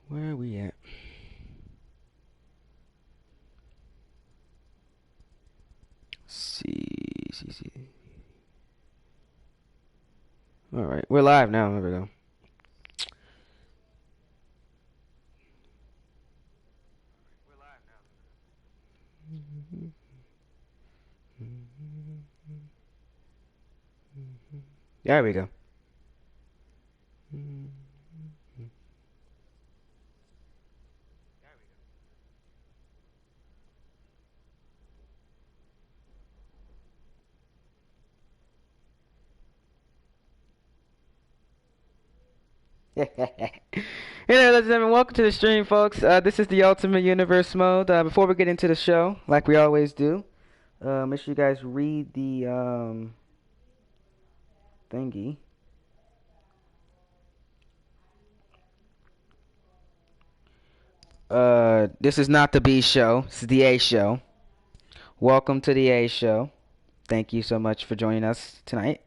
Where are we at? See. All right, we're live now. There we go. There we go. Hey there, ladies and gentlemen, welcome to the stream, folks. This is the Ultimate Universe mode. Before we get into the show, like we always do, make sure you guys read the thingy. This is not the B show. This is the A show. Welcome to the A show. Thank you so much for joining us tonight.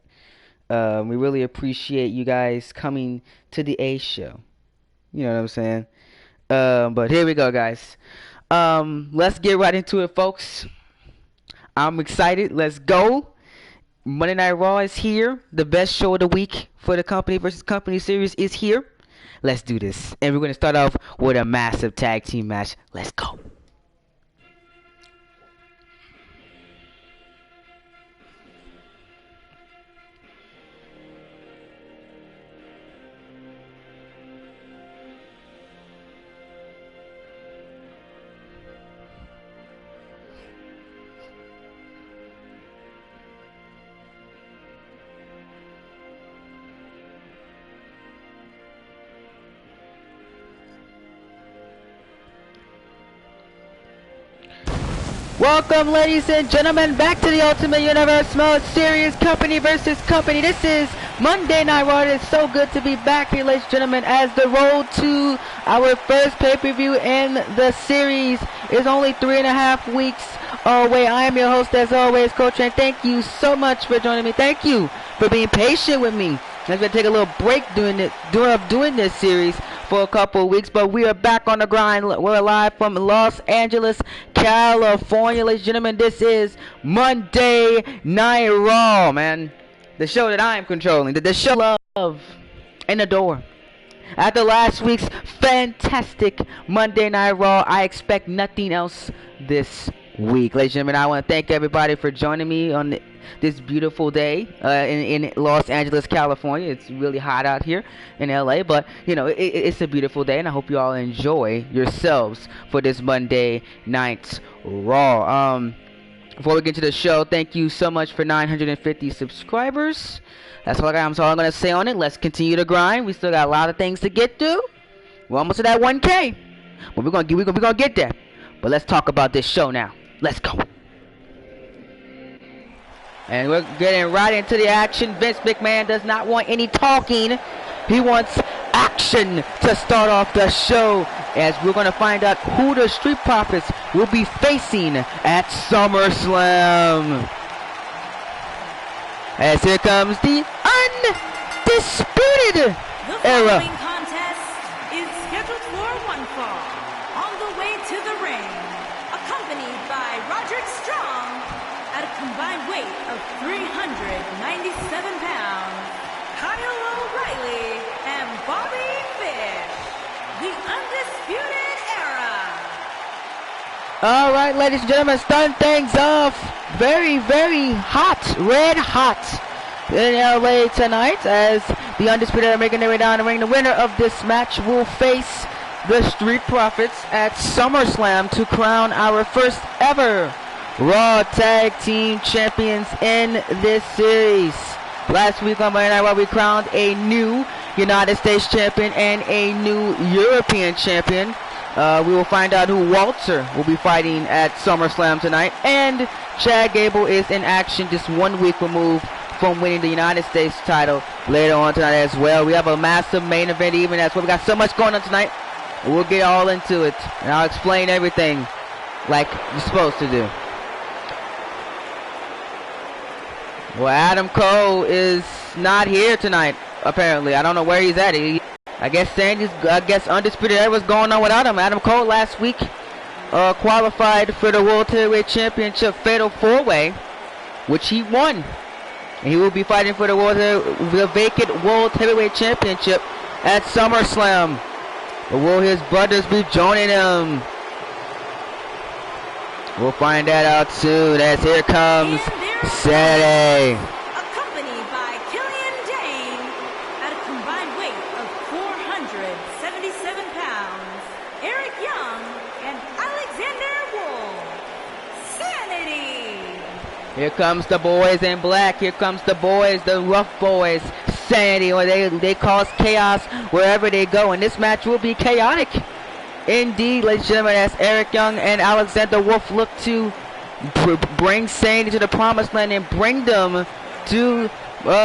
We really appreciate you guys coming to the A show. You know what I'm saying? But here we go, guys. Let's get right into it, folks. I'm excited. Let's go. Monday Night Raw is here. The best show of the week for the company versus company series is here. Let's do this. And we're going to start off with a massive tag team match. Let's go. Welcome, ladies and gentlemen, back to the Ultimate Universe Mode Series, company versus company. This is Monday Night Raw. It's so good to be back here, ladies and gentlemen, as the road to our first pay-per-view in the series is only 3.5 weeks away. I am your host, as always, Coach, and thank you so much for joining me. Thank you for being patient with me. I'm going to take a little break doing this series for a couple of weeks, but we are back on the grind. We're live from Los Angeles, California. Ladies and gentlemen, this is Monday Night Raw, man. The show that I am controlling. The show I love and adore. After last week's fantastic Monday Night Raw, I expect nothing else this week. Ladies and gentlemen, I want to thank everybody for joining me on this beautiful day in Los Angeles, California. It's really hot out here in LA, but you know, it's a beautiful day, and I hope you all enjoy yourselves for this Monday Night Raw. Before we get to the show, thank you so much for 950 subscribers. That's all I'm going to say on it. Let's continue to grind. We still got a lot of things to get through. We're almost to that 1K, but we're gonna get there. But let's talk about this show now. Let's go. And we're getting right into the action. Vince McMahon does not want any talking. He wants action to start off the show, as we're going to find out who the Street Profits will be facing at SummerSlam. As here comes the Undisputed Era. The following contest is scheduled for one fall. On the way to the ring, accompanied by Roderick Strong at a combined weight of 397 pounds, Kyle O'Reilly and Bobby Fish, the Undisputed Era. All right, ladies and gentlemen, starting things off very, very hot, red hot in LA tonight, as the Undisputed Era making their way down the ring. The winner of this match will face the Street Profits at SummerSlam to crown our first ever Raw Tag Team Champions in this series. Last week on Monday Night Raw, we crowned a new United States Champion and a new European Champion. We will find out who Walter will be fighting at SummerSlam tonight. And Chad Gable is in action, just 1 week removed from winning the United States title later on tonight as well. We have a massive main event even as well. We got so much going on tonight. We'll get all into it, and I'll explain everything like you're supposed to do. Well, Adam Cole is not here tonight, apparently. I don't know where he's at. I guess Undisputed Era was going on without him. Adam Cole last week qualified for the World Heavyweight Championship Fatal 4-Way, which he won. And he will be fighting for the vacant World Heavyweight Championship at SummerSlam. But will his brothers be joining him? We'll find that out soon, as here comes Saturday. Accompanied by Killian Dane at a combined weight of 477 pounds, Eric Young and Alexander Wolf. Sanity! Here comes the boys in black. Here comes the boys, the rough boys. Sanity, or they cause chaos wherever they go. And this match will be chaotic. Indeed, ladies and gentlemen, as Eric Young and Alexander Wolf look to bring Sanity to the promised land and bring them to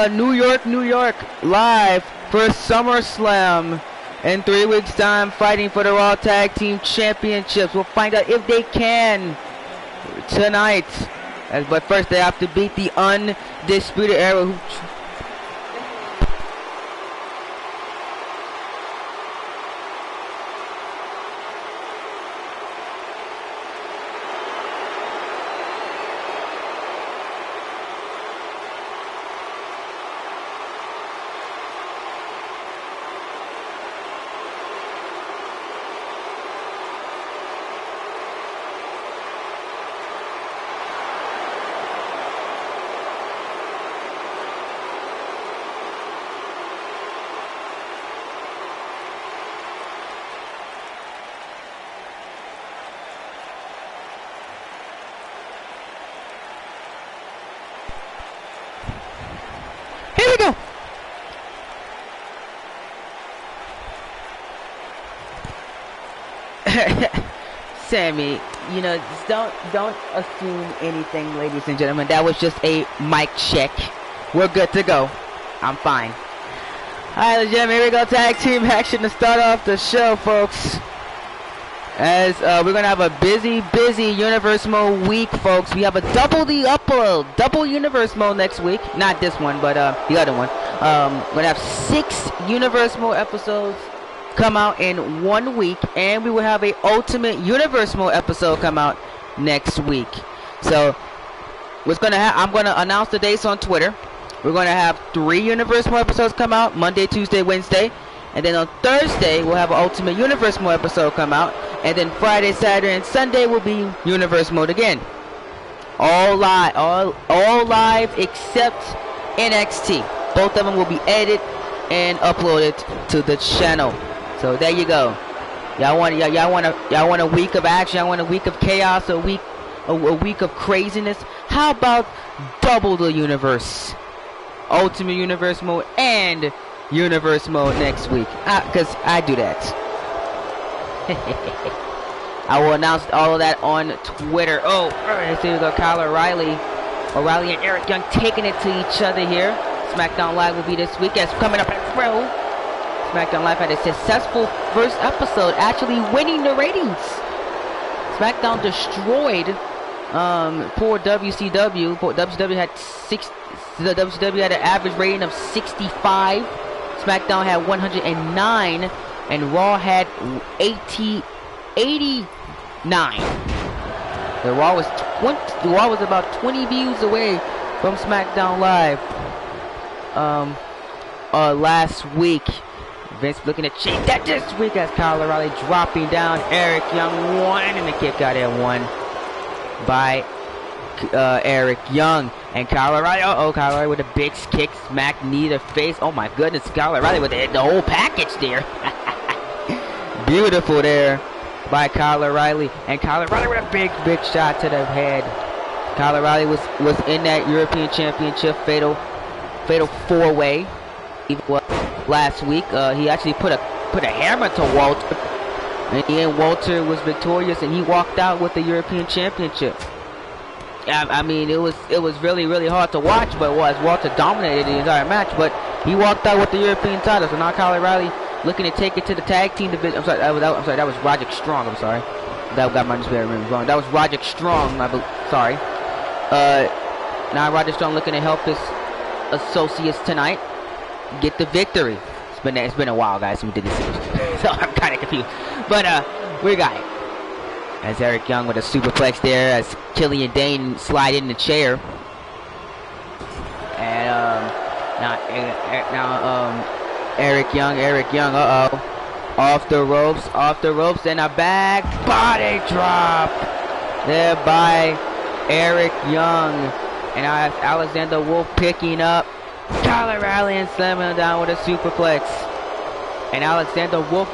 New York, live for SummerSlam in 3 weeks' time, fighting for the Raw Tag Team Championships. We'll find out if they can tonight. But first, they have to beat the Undisputed Era. Here we go. Sammy, you know, don't assume anything, ladies and gentlemen. That was just a mic check. We're good to go. I'm fine. Alright, ladies and gentlemen, here we go. Tag team action to start off the show, folks. As we're gonna have a busy Universe Mode week, folks. We have a double Universe Mode next week. Not this one, but the other one. We're gonna have 6 Universe Mode episodes come out in 1 week, and we will have a Ultimate Universe Mode episode come out next week. So what's gonna happen? I'm gonna announce the dates on Twitter. We're gonna have 3 Universe Mode episodes come out Monday, Tuesday, Wednesday. And then on Thursday, we'll have an Ultimate Universe Mode episode come out. And then Friday, Saturday, and Sunday will be Universe Mode again. All live, all live except NXT. Both of them will be edited and uploaded to the channel. So there you go. Y'all want a week of action? Y'all want a week of chaos? A week of craziness? How about double the universe? Ultimate Universe Mode and Universe Mode next week, because I do that. I will announce all of that on Twitter. Oh, here we go. Kyle O'Reilly and Eric Young taking it to each other here. SmackDown Live will be this week. As coming up at Pro, SmackDown Live had a successful first episode, actually winning the ratings. SmackDown destroyed poor WCW. WCW had WCW had an average rating of 65. SmackDown had 109, and Raw had 89. The Raw was about 20 views away from SmackDown Live last week. Vince looking to change that this week as Kyle O'Reilly dropping down. Eric Young won, and the kick out there won by Eric Young. And Kyle O'Reilly, Kyle O'Reilly with a big kick, smack, knee to face. Oh my goodness, Kyle O'Reilly with the whole package there. Beautiful there by Kyle O'Reilly. And Kyle O'Reilly with a big shot to the head. Kyle O'Reilly was in that European Championship fatal 4-way last week. He actually put a hammer to Walter, and Walter was victorious, and he walked out with the European Championship. I mean, it was really hard to watch, but Walter dominated the entire match, but he walked out with the European title. So now Kyle O'Reilly looking to take it to the tag team division. I'm sorry, that was Roderick Strong. I'm sorry, that got my display wrong. That was Roderick Strong. Sorry. Now Roderick Strong looking to help his associates tonight get the victory. It's been a while, guys, since we did this, so I'm kind of confused. But we got it. As Eric Young with a superplex there, as Killian Dane slide in the chair, and now Eric Young, off the ropes, and a back body drop there by Eric Young, and Alexander Wolf picking up Kyle O'Reilly and slamming him down with a superplex, and Alexander Wolf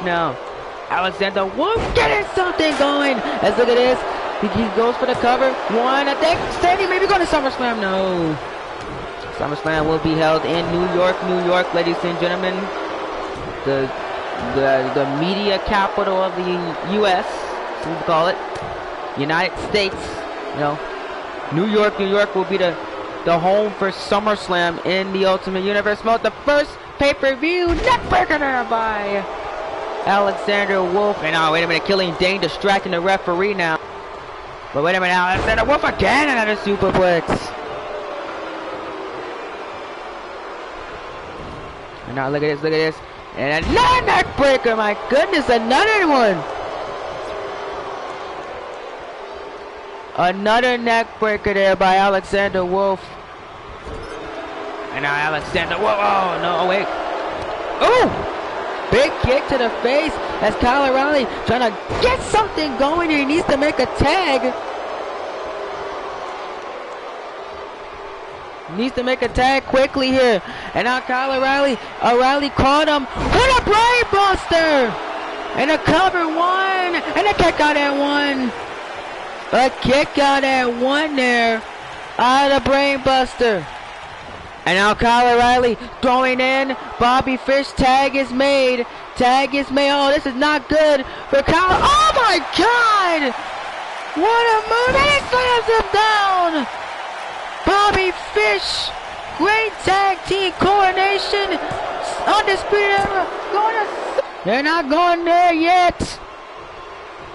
getting something going. Let's look at this. He goes for the cover. One, I think. Sandy maybe going to SummerSlam. No. SummerSlam will be held in New York, ladies and gentlemen. The media capital of the U.S. So we call it. United States. You know, New York will be the home for SummerSlam in the Ultimate Universe mode. The first pay-per-view neckbreaker there by Alexander Wolf. And now, wait a minute, Killian Dane distracting the referee now. But wait a minute, Alexander Wolf again, another superplex. And now look at this. And another neckbreaker, my goodness, another one. Another neckbreaker there by Alexander Wolf. And now Alexander Wolf, oh no, wait. Oh! Big kick to the face as Kyle O'Reilly trying to get something going here. He needs to make a tag. Needs to make a tag quickly here. And now Kyle O'Reilly caught him with a brain buster. And a cover one. And a kick out at one. A kick out at one there. Out of the brain buster. And now Kyle O'Reilly throwing in. Bobby Fish, tag is made. Oh, this is not good for Kyle. Oh my God! What a move! And he slams him down. Bobby Fish, great tag team coordination. Undisputed Era. They're not going there yet.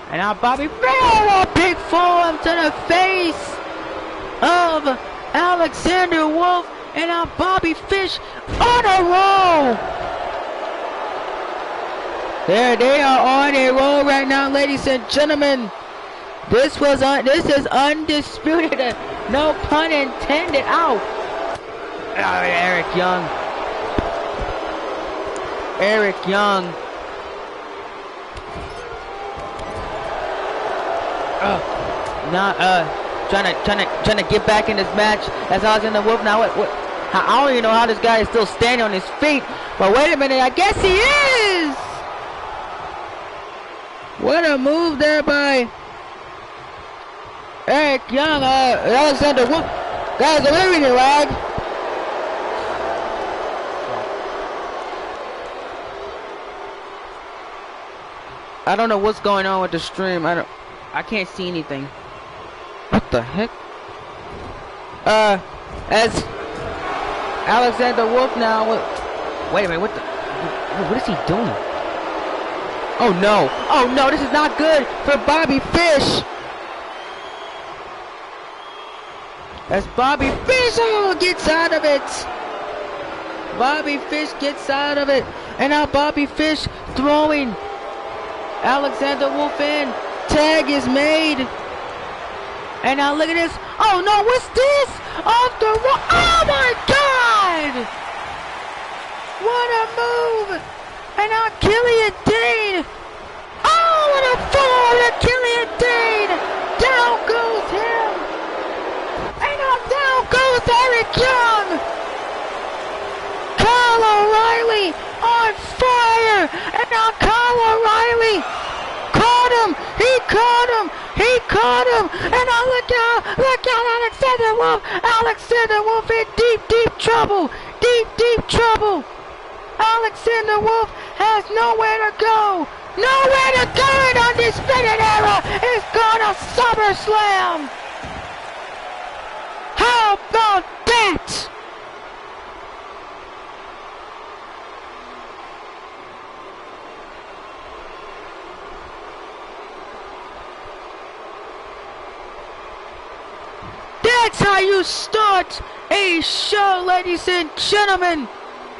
And now Bobby Fish, a big forearm to the face of Alexander Wolf. And now Bobby Fish on a roll. There they are on a roll right now, ladies and gentlemen. This is undisputed. No pun intended. Ow. Oh, Eric Young. Trying to get back in this match as Alexander Wolf. Now I don't even know how this guy is still standing on his feet. But wait a minute, I guess he is. What a move there by Eric Young. Alexander Wolf. Guys, I'm moving it, Rag. I don't know what's going on with the stream. I can't see anything. What the heck? As Alexander Wolf now. Wait a minute. What is he doing? Oh no, this is not good for Bobby Fish. As Bobby Fish gets out of it. And now Bobby Fish throwing Alexander Wolf in. Tag is made. And now look at this. Oh no, what's this? Off the wall. Oh my God! What a move! And now Killian Dane. Oh, what a fall to Killian Dane! Down goes him. And now down goes Eric Young. Kyle O'Reilly on fire. And now Kyle O'Reilly caught him. He caught him. And now look out, Alexander Wolf. Alexander Wolf in deep trouble. Deep trouble. Alexander Wolf has nowhere to go. In Undisputed Era. It's gone to SummerSlam. How about that? That's how you start a show, ladies and gentlemen.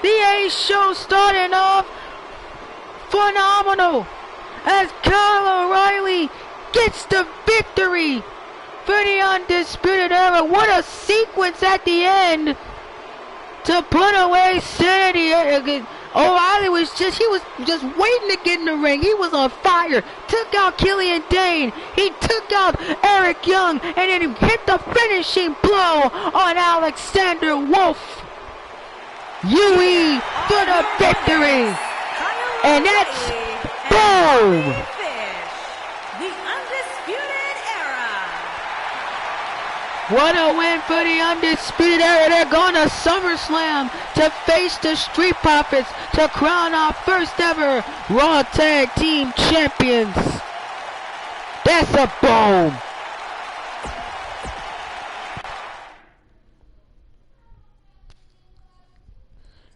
The A show starting off phenomenal as Kyle O'Reilly gets the victory for the Undisputed Era. What a sequence at the end to put away Sanity. O'Reilly was just waiting to get in the ring. He was on fire. Took out Killian Dane. He took out Eric Young, and then he hit the finishing blow on Alexander Wolf. Wwe for the victory. And that's boom. What a win for the Undisputed Era. They're going to SummerSlam to face the Street Profits to crown our first ever Raw Tag Team Champions. That's a boom.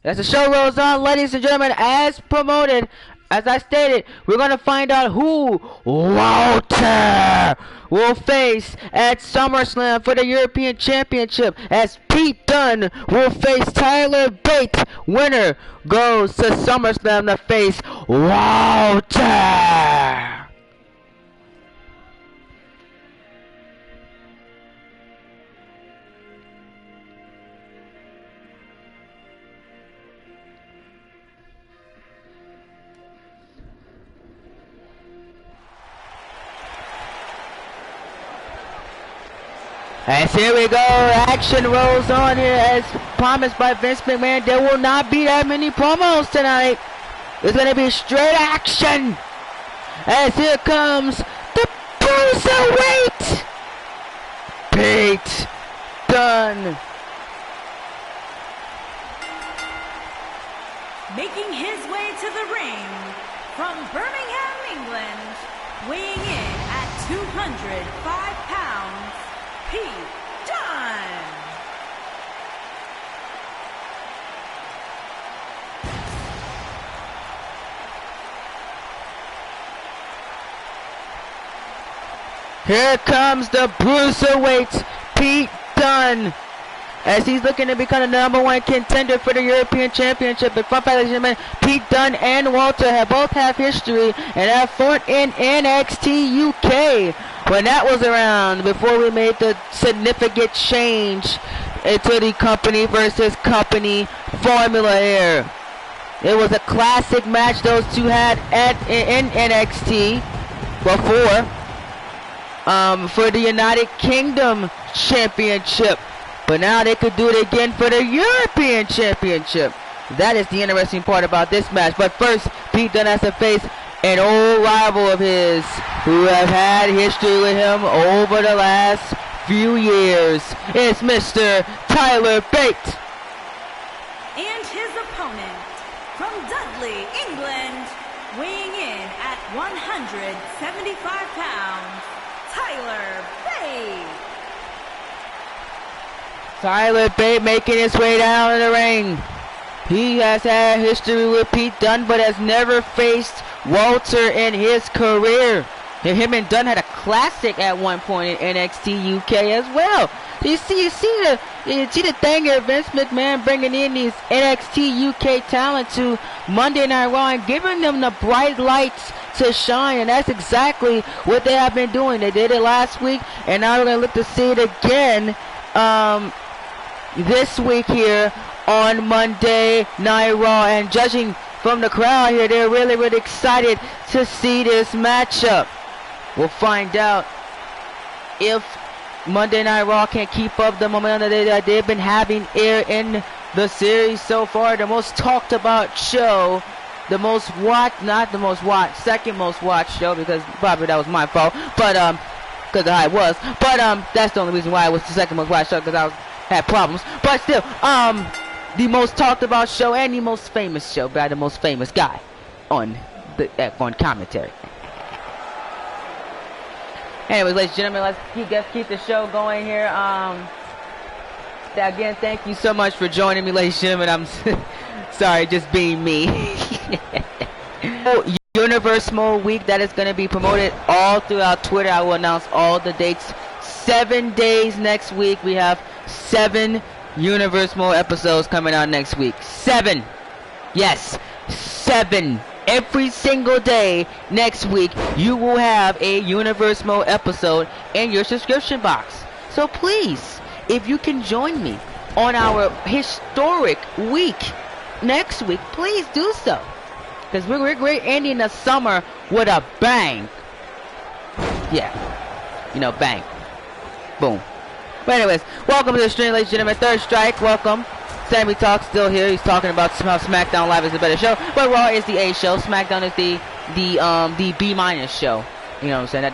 As the show rolls on, ladies and gentlemen, as promoted, as I stated, we're going to find out who Walter will face at SummerSlam for the European Championship, as Pete Dunne will face Tyler Bate. Winner goes to SummerSlam to face Walter. As here we go, action rolls on here as promised by Vince McMahon. There will not be that many promos tonight. It's going to be straight action. As here comes the Cruiserweight, Pete Dunne. Making his way to the ring from Birmingham, England, weighing in at 205 pounds, Pete Dunne. Here comes the Cruiserweight, Pete Dunne, as he's looking to become the #1 contender for the European Championship. But fun fact, ladies and gentlemen, Pete Dunne and Walter both have history and have fought in NXT UK when that was around, before we made the significant change into the company versus company formula here. It was a classic match those two had in NXT before for the United Kingdom Championship. But now they could do it again for the European Championship. That is the interesting part about this match. But first, Pete Dunne has to face an old rival of his who have had history with him over the last few years. It's Mr. Tyler Bate. And his opponent from Dudley, England, weighing in at 175 pounds, Tyler Bate. Tyler Bate making his way down in the ring. He has had history with Pete Dunne, but has never faced Walter in his career. And him and Dunne had a classic at one point in NXT UK as well. You see the thing here, Vince McMahon bringing in these NXT UK talent to Monday Night Raw and giving them the bright lights to shine, and that's exactly what they have been doing. They did it last week, and now we're going to look to see it again this week here on Monday Night Raw. And judging from the crowd here, they're really, really excited to see this matchup. We'll find out if Monday Night Raw can keep up the momentum that they've been having here in the series so far. The most talked about show, the most watched, not the most watched, second most watched show, because probably that was my fault, but because I was, but that's the only reason why it was the second most watched show, because I had problems. But still, the most talked about show and the most famous show by the most famous guy on the F1 commentary. Anyways, ladies and gentlemen, let's keep the show going here. Again, thank you so much for joining me, ladies and gentlemen. I'm sorry, just being me. Universe Mode Week, that is going to be promoted all throughout Twitter. I will announce all the dates. 7 days next week. We have 7 Universe Mode episodes coming out next week. 7. Yes, 7. Every single day next week, you will have a Universe Mode episode in your subscription box. So please, if you can join me on our historic week next week, please do so. Because we're ending the summer with a bang. Yeah. You know, bang. Boom. But anyways, welcome to the stream, ladies and gentlemen. Third Strike, welcome. Sammy Talk's still here. He's talking about how SmackDown Live is a better show, but Raw is the A show. SmackDown is the B- show. You know what I'm saying?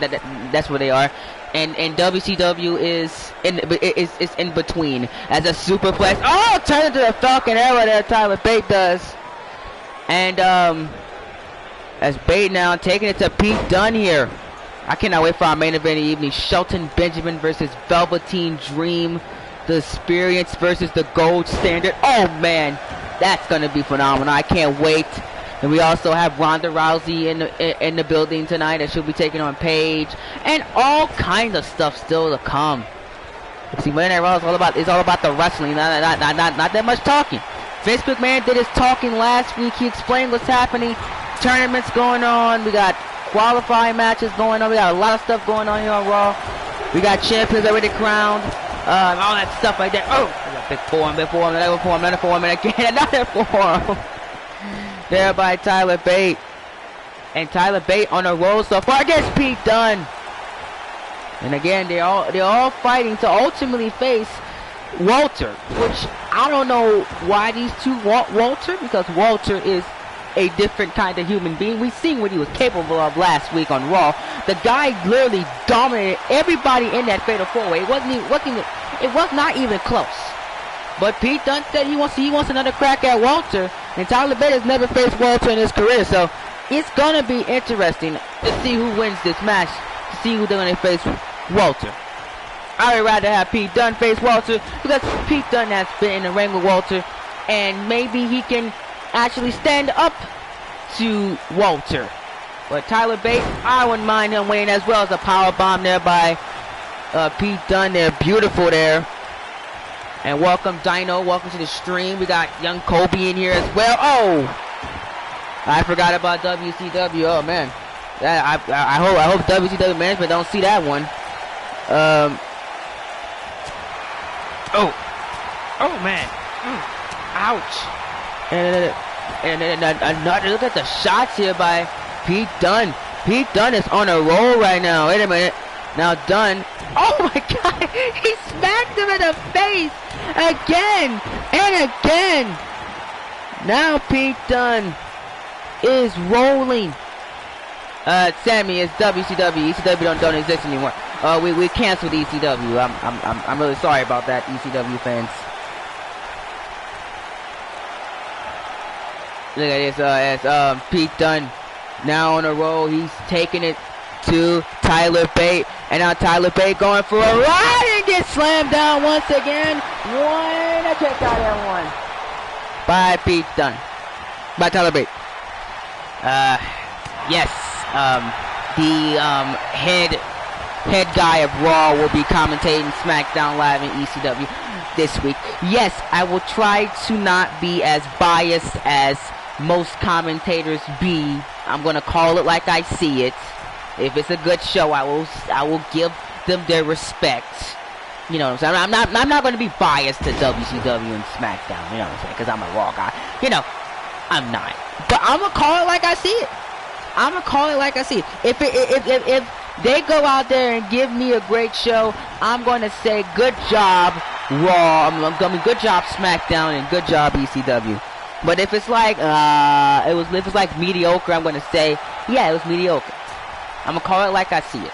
That's what they are. And WCW is in between as a superplex. Oh, turn into the Falcon Arrow there, Tyler Bate does. And as Bate now taking it to Pete Dunne here. I cannot wait for our main event of the evening. Shelton Benjamin versus Velveteen Dream. The Experience versus the Gold Standard. Oh man, that's gonna be phenomenal. I can't wait. And we also have Ronda Rousey in the building tonight, that she'll be taking on Paige, and all kinds of stuff still to come. See, Monday Night Raw is all about the wrestling, not that much talking. Vince McMahon did his talking last week. He explained what's happening. Tournaments going on. We got qualifying matches going on. We got a lot of stuff going on here on Raw. We got champions already crowned. All that stuff like that. Oh, big forearm, another forearm, and again another forearm. There by Tyler Bate. And Tyler Bate on a roll so far against Pete Dunne. And again, they're all fighting to ultimately face Walter, which I don't know why these two want Walter, because Walter is a different kind of human being. We've seen what he was capable of last week on Raw. The guy literally dominated everybody in that Fatal 4-Way. It was not even close. But Pete Dunne said he wants another crack at Walter, and Tyler Bate has never faced Walter in his career, so it's gonna be interesting to see who wins this match, to see who they're gonna face Walter. I would rather have Pete Dunne face Walter, because Pete Dunne has been in the ring with Walter, and maybe he can actually stand up to Walter. But Tyler Bate, I wouldn't mind him winning, as well as a power bomb there by Pete Dunne there. Beautiful there. And welcome Dino, welcome to the stream. We got young Kobe in here as well. Oh, I forgot about WCW. Oh man, I hope WCW management don't see that one. Oh man, ouch. And another look at the shots here by Pete Dunne. Pete Dunne is on a roll right now. Wait a minute. Now Dunne. Oh my God! He smacked him in the face again and again. Now Pete Dunne is rolling. Sammy, it's WCW. ECW don't exist anymore. We canceled ECW. I'm really sorry about that, ECW fans. Look at this, as Pete Dunne now on a roll. He's taking it to Tyler Bate, and now Tyler Bate going for a ride and gets slammed down once again. A kick out there, one by Pete Dunne, by Tyler Bate. Yes, the head guy of Raw will be commentating SmackDown Live in ECW this week. Yes, I will try to not be as biased as most commentators be. I'm gonna call it like I see it. If it's a good show, I will give them their respect. You know what I'm saying? I'm not gonna be biased to WCW and SmackDown. You know what I'm saying? Because I'm a Raw guy. You know, I'm not. But I'm gonna call it like I see it. I'm gonna call it like I see it. If they go out there and give me a great show, I'm gonna say good job Raw. I'm gonna good job SmackDown and good job ECW. But if it's like if it's like mediocre, I'm gonna say yeah, it was mediocre. I'm gonna call it like I see it.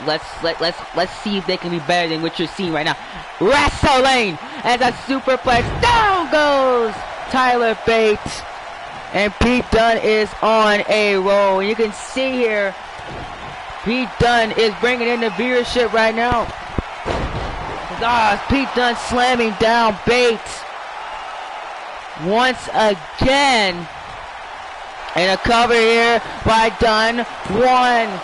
Let's see if they can be better than what you're seeing right now. Wrestling as a superplex. Down goes Tyler Bate, and Pete Dunne is on a roll. You can see here, Pete Dunne is bringing in the viewership right now. Pete Dunne slamming down Bate once again. And a cover here by Dunne. 1,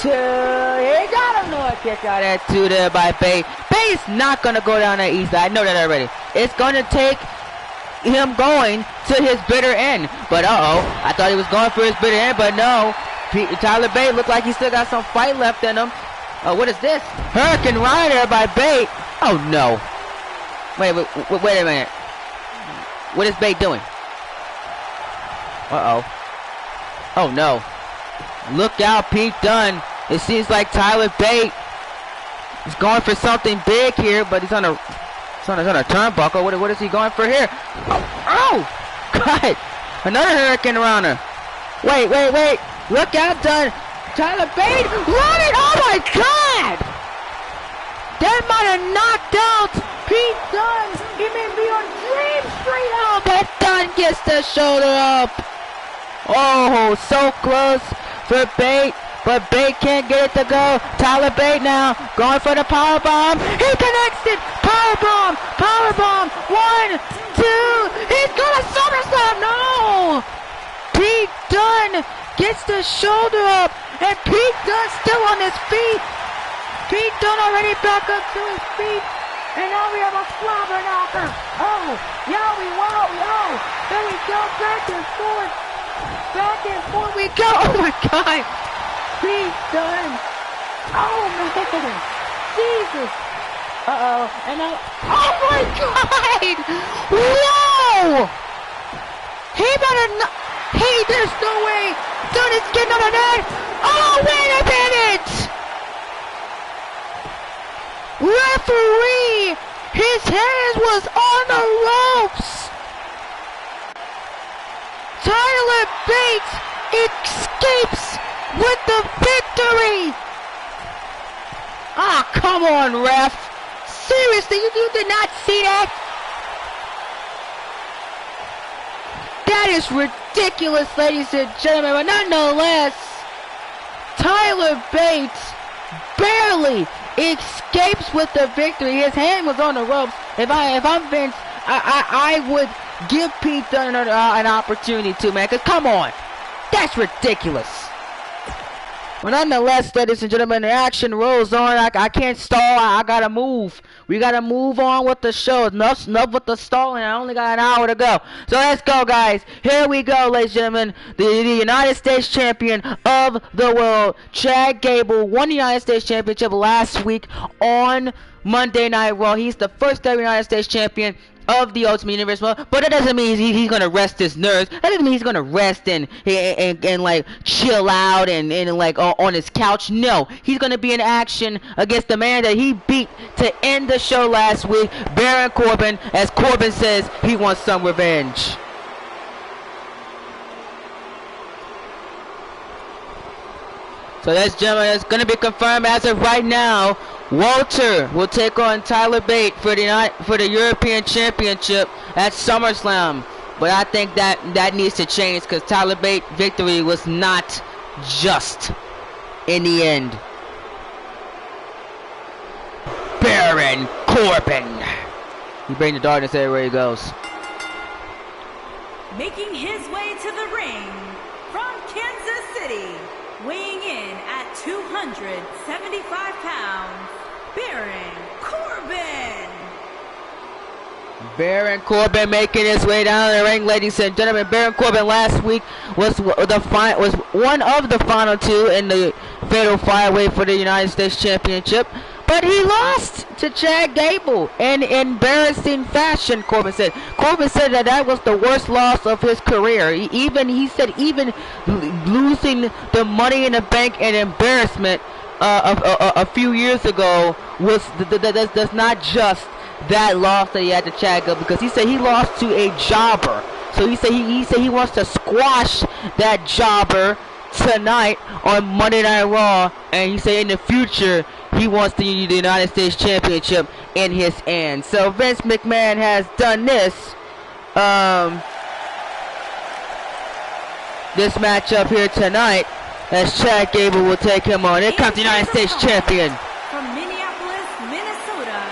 2. He got him. No, a kick out at 2 there by Bate. Bate's not going to go down that easy. I know that already. It's going to take him going to his bitter end. But I thought he was going for his bitter end, but no. Tyler Bate looked like he still got some fight left in him. Oh, what is this? Hurricane Rider by Bate. Oh no. Wait a minute. What is Bate doing? Oh no. Look out, Pete Dunne. It seems like Tyler Bate is going for something big here, but he's on a turnbuckle. What is he going for here? Oh! God! Another Hurricane Runner. Wait. Look out, Dunne. Tyler Bate. Run it! Oh my God! That might have knocked out Pete Dunne. He may be on Dream Street. Oh, but Dunne gets the shoulder up. Oh, so close for Bate, but Bate can't get it to go. Tyler Bate now going for the power bomb. He connects it. Power bomb. 1, 2. He's gonna SummerSlam. No. Pete Dunne gets the shoulder up, and Pete Dunne still on his feet. Pete Dunne already back up to his feet, and now we have a slobber knocker. Oh, yowie, wow, oh, there we go, back and forth we go. Oh my God, Pete Dunne. Oh man, Jesus. And now, oh my God, whoa. He better not. Hey, there's no way. Dunne is getting on the net. Oh, wait a minute. Referee, his hands was on the ropes. Tyler Bate escapes with the victory. Ah, come on, ref. Seriously, you did not see that? That is ridiculous, ladies and gentlemen, but nonetheless, Tyler Bate barely escapes with the victory. His hand was on the ropes. If I'm Vince, I would give Pete Dunne an opportunity to, man, because come on, that's ridiculous. But nonetheless, ladies and gentlemen, the action rolls on. I can't stall. I gotta move. We gotta move on with the show. Enough with the stalling. I only got an hour to go. So let's go, guys. Here we go, ladies and gentlemen. The United States champion of the world, Chad Gable, won the United States Championship last week on Monday Night Raw. He's the first ever United States champion of the Ultimate Universe, but that doesn't mean he's gonna rest his nerves. That doesn't mean he's gonna rest and like chill out and like on his couch. No, he's gonna be in action against the man that he beat to end the show last week, Baron Corbin, as Corbin says he wants some revenge. So that's, gentlemen, it's gonna be confirmed as of right now. Walter will take on Tyler Bate for the European Championship at SummerSlam. But I think that needs to change, because Tyler Bate's victory was not just in the end. Baron Corbin. He brings the darkness everywhere he goes. Making his way to the ring from Kansas City, weighing in at 275 pounds, Baron Corbin. Baron Corbin making his way down the ring, ladies and gentlemen. Baron Corbin last week was one of the final two in the fatal five-way for the United States Championship, but he lost to Chad Gable in embarrassing fashion. Corbin said that was the worst loss of his career. He said even losing the Money in the Bank and embarrassment a few years ago that's not just that loss that he had to Chad Gable, because he said he lost to a jobber. So he said he wants to squash that jobber tonight on Monday Night Raw, and he said in the future he wants the United States Championship in his hand. So Vince McMahon has done this matchup here tonight, as Chad Gable will take him on. Here comes the United States Champion. From Minneapolis, Minnesota,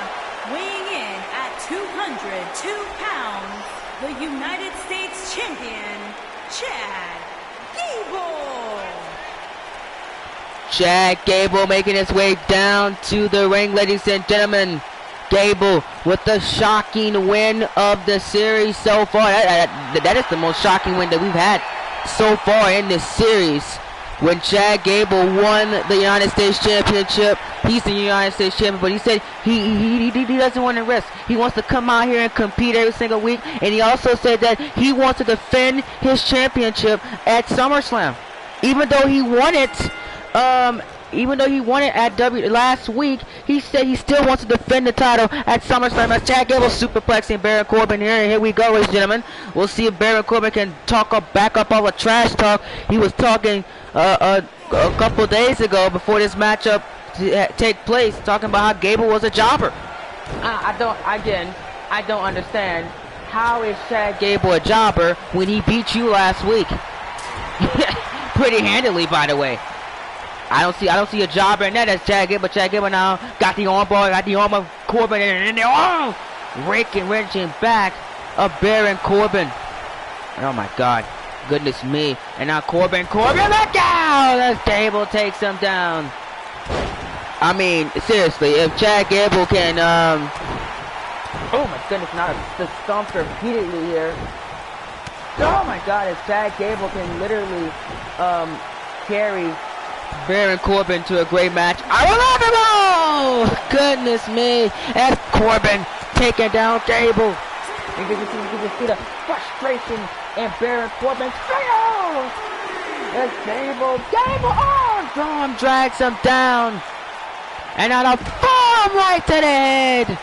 weighing in at 202 pounds, the United States Champion, Chad Gable. Chad Gable making his way down to the ring, ladies and gentlemen. Gable with the shocking win of the series so far. That is the most shocking win that we've had so far in this series. When Chad Gable won the United States Championship, he's the United States Champion, but he said he doesn't want to rest. He wants to come out here and compete every single week, and he also said that he wants to defend his championship at SummerSlam. Even though he won it at last week, he said he still wants to defend the title at SummerSlam. As Chad Gable superplexing Baron Corbin here, and here we go, ladies and gentlemen. We'll see if Baron Corbin can back up all the trash talk he was talking a couple days ago before this matchup take place, talking about how Gable was a jobber. I don't understand. How is Chad Gable a jobber when he beat you last week? Pretty handily, by the way. I don't see a jobber in that as Chad Gable. Chad Gable now got the armbar, got the arm of Corbin, and then wrenching back of Baron Corbin. Oh my God, goodness me! And now Corbin, look out! As Gable takes him down. I mean, seriously, if Chad Gable can, oh my goodness, not the stomp repeatedly here. Oh my God, if Chad Gable can literally carry Baron Corbin to a great match, I will love him! Oh, goodness me! As Corbin taking down Gable. You can see the frustration in Baron Corbin's face. As Gable, arm drags him down. And now a bomb right to the head.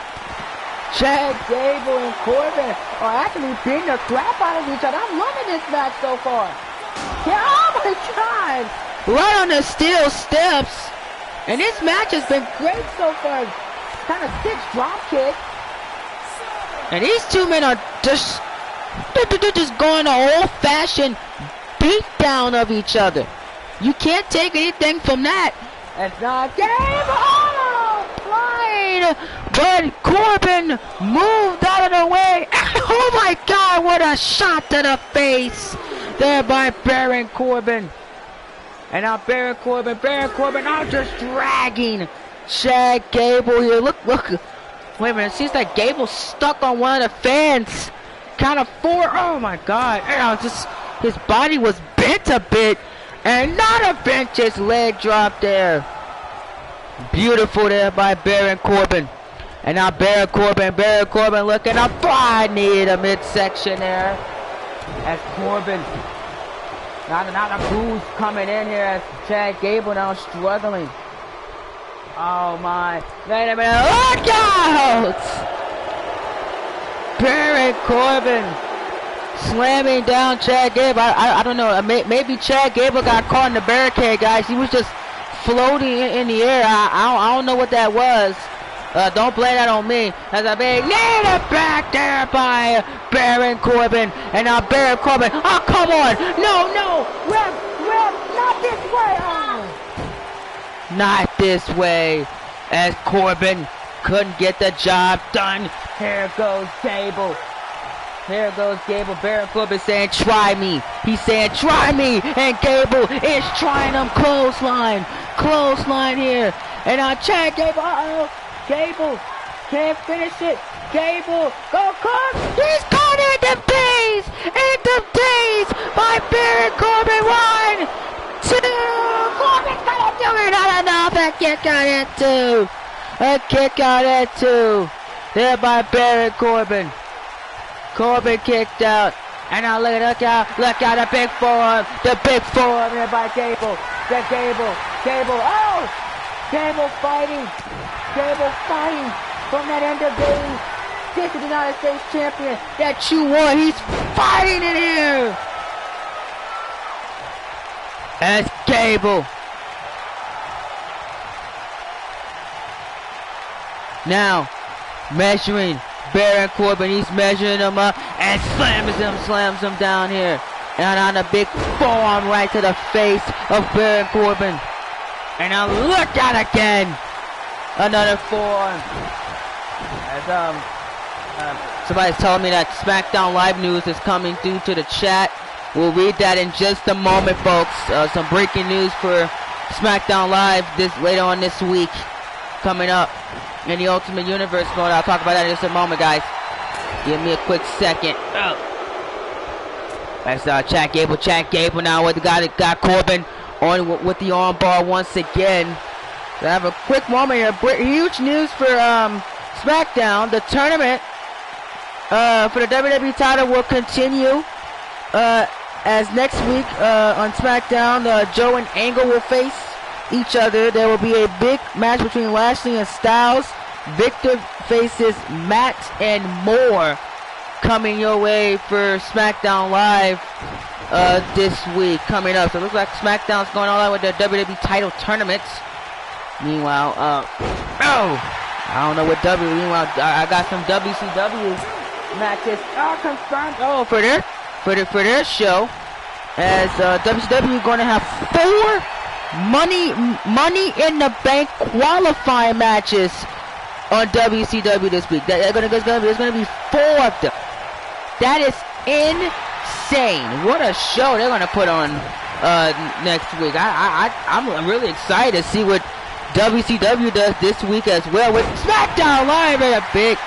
Chad Gable and Corbin are actually beating the crap out of each other. I'm loving this match so far. Yeah, oh my God! Right on the steel steps. And this match has been great so far. Kind of sick drop kick. And these two men are just going an old-fashioned beatdown of each other. You can't take anything from that. It's not Gable flying, but Corbin moved out of the way. Oh my God, what a shot to the face there by Baron Corbin. And now Baron Corbin now just dragging Chad Gable here. Look. Wait a minute, it seems like Gable's stuck on one of the fans. Count of 4. Oh my God. His body was bent a bit. And not a bent, just leg drop there. Beautiful there by Baron Corbin. And now Baron Corbin looking up. I need a midsection there. As Corbin. Now the booze coming in here as Chad Gable now struggling. Oh my. Wait a minute. Look out! Baron Corbin slamming down Chad Gable. I don't know. Maybe Chad Gable got caught in the barricade, guys. He was just floating in the air. I don't know what that was. Don't blame that on me. As a big nailed back there by Baron Corbin. And now Baron Corbin. Oh, come on. No. Ref, not this way. Oh. Not this way. As Corbin couldn't get the job done. Here goes Gable. Baron Corbin saying, try me. He's saying, try me. And Gable is trying him. Clothesline here. And now Chad Gable. Gable can't finish it. Gable, go Corbin. He's caught in the base. By Baron Corbin. 1, 2. Corbin's gonna do it. Not enough. A kick out at 2. There by Baron Corbin. Corbin kicked out. And now look out, the big forearm. There by Gable. Gable, oh! Gable fighting from that end of days. This is the United States Champion that you won. He's fighting in here. That's Gable. Now, measuring Baron Corbin. He's measuring him up and slams him down here. And on a big forearm right to the face of Baron Corbin. And now look out again. Another forearm. As somebody's telling me that SmackDown Live news is coming through to the chat. We'll read that in just a moment, folks. Some breaking news for SmackDown Live this later on this week, coming up in the Ultimate Universe mode. I'll talk about that in just a moment, guys. Give me a quick second. Oh. That's Chad Gable. Chad Gable now with the guy that got Corbin on with the armbar once again. So I have a quick moment here. Huge news for SmackDown. The tournament for the WWE title will continue as next week on SmackDown. Joe and Angle will face each other. There will be a big match between Lashley and Styles. Victor faces Matt and more coming your way for SmackDown Live this week coming up. So it looks like SmackDown's going all out with the WWE title tournaments. Meanwhile, I don't know what meanwhile, I got some WCW matches confirmed. Oh, for their show, as WCW going to have 4 Money in the Bank qualifying matches on WCW this week. There's gonna be 4 of them. That is insane. What a show they're gonna put on next week. I'm really excited to see what WCW does this week as well with SmackDown Live and a big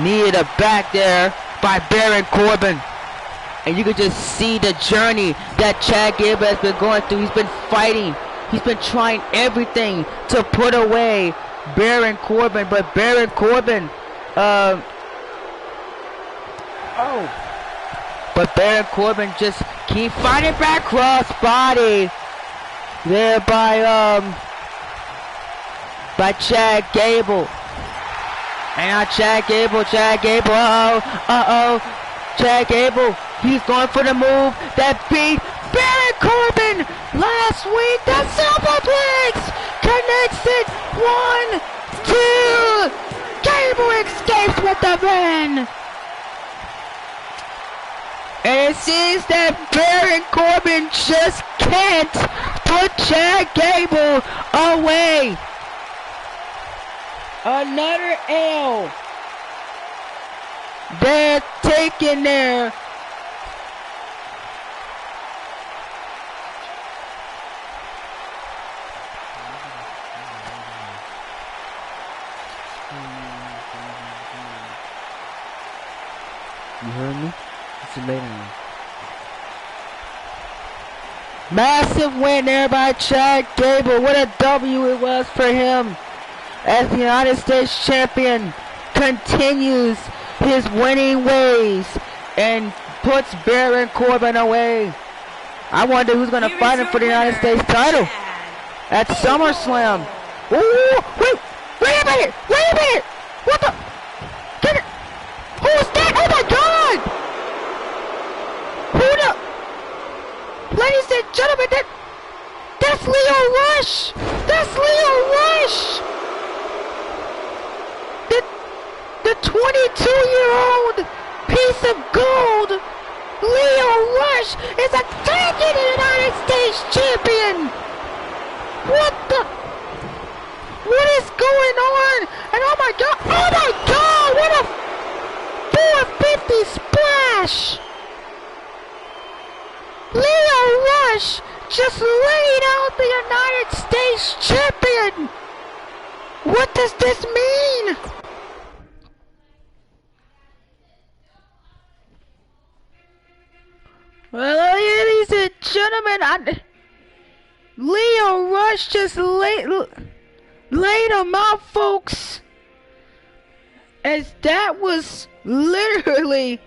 knee in the back there by Baron Corbin. And you can just see the journey that Chad Gable has been going through. He's been fighting. He's been trying everything to put away Baron Corbin. But Baron Corbin, but Baron Corbin just keep fighting back crossbody there by Chad Gable. And now Chad Gable, Chad Gable, he's going for the move that beat Baron Corbin last week. The superplex connects it. 1, 2. Gable escapes with the win. And it seems that Baron Corbin just can't put Chad Gable away. Another L. They're taking their You heard me? It's later on. Massive win there by Chad Gable. What a W it was for him, as the United States champion continues his winning ways and puts Baron Corbin away. I wonder who's going to fight him for the United States title at SummerSlam. Ooh, wait a minute! What the? Get it! Who's that? Oh my God! Who the? Ladies and gentlemen, that's Lio Rush! That's Lio Rush! The 22-year-old piece of gold, Lio Rush, is attacking the United States champion. What is going on? And oh my God, what a 450 splash. Lio Rush just laid out the United States champion. What does this mean? Well, ladies and gentlemen, Lio Rush just laid him out, folks. As that was literally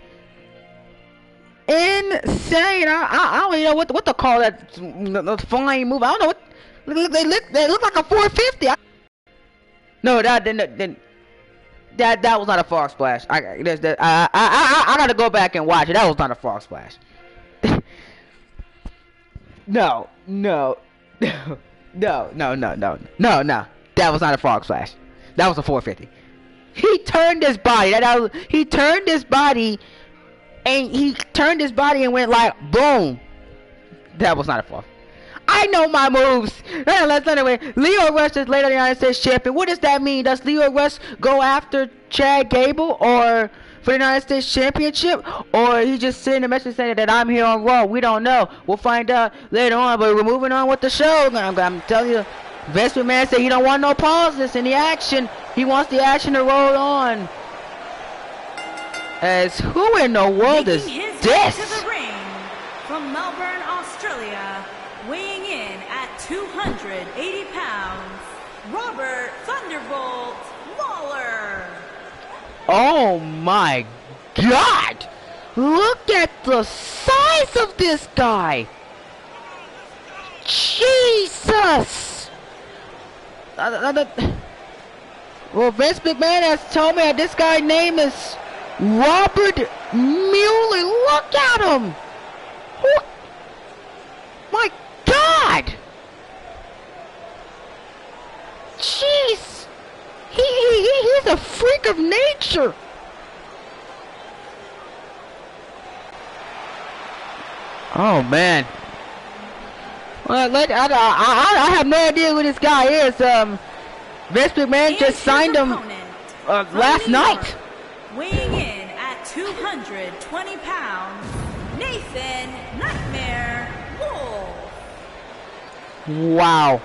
insane. I don't even know what to call that, the flying move. I don't know what. They look like a 450. No, that was not a frog splash. I gotta go back and watch it. That was not a frog splash. No. That was not a frog splash. That was a 450. He turned his body. He turned his body and went like boom. That was not a frog. I know my moves. Anyway, Lio Rush is later the United States champion. What does that mean? Does Lio Rush go after Chad Gable or for the United States Championship, or he just sending a message saying that I'm here on Raw. We don't know. We'll find out later on, but we're moving on with the show. I'm telling you, Vince McMahon said he don't want no pauses in the action. He wants the action to roll on. As who in the world is this? To the ring from Melbourne, Australia, weighing in at 280 pounds, Robert Thunderbolt Waller. Oh my God! Look at the size of this guy! Jesus! Well, Vince McMahon has told me that this guy's name is Robert Mueller. Look at him! My God! Jeez! He's a freak of nature! Oh man! Well, I have no idea who this guy is. Vince McMahon just signed him last night. Weighing in at 220 pounds, Nathan Nightmare Wolf. Wow.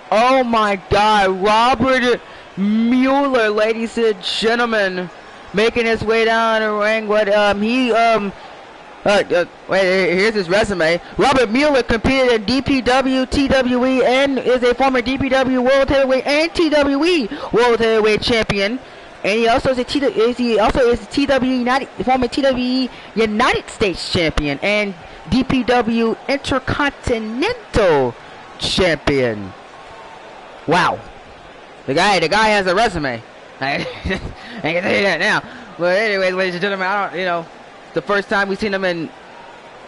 Oh my God, Robert Mueller, ladies and gentlemen, making his way down the ring. Here's his resume. Robert Mueller competed in DPW, TWE, and is a former DPW World Heavyweight and TWE World Heavyweight Champion. And he also is a former TWE United States Champion and DPW Intercontinental Champion. Wow, the guy has a resume. I can tell you that now. But anyways, ladies and gentlemen, the first time we seen him in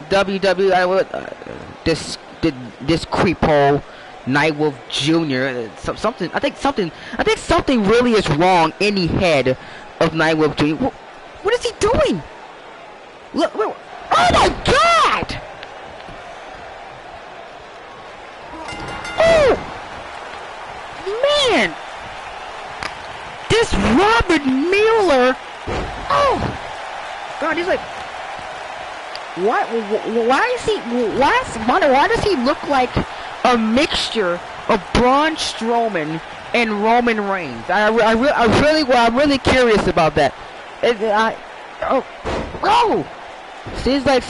WWE, this creephole Nightwolf Jr. I think something really is wrong in the head of Nightwolf Jr. What is he doing? Look! Oh my God! Oh man! This Robert Mueller! Oh God, he's like, why does he look like a mixture of Braun Strowman and Roman Reigns? I'm really curious about that. Seems like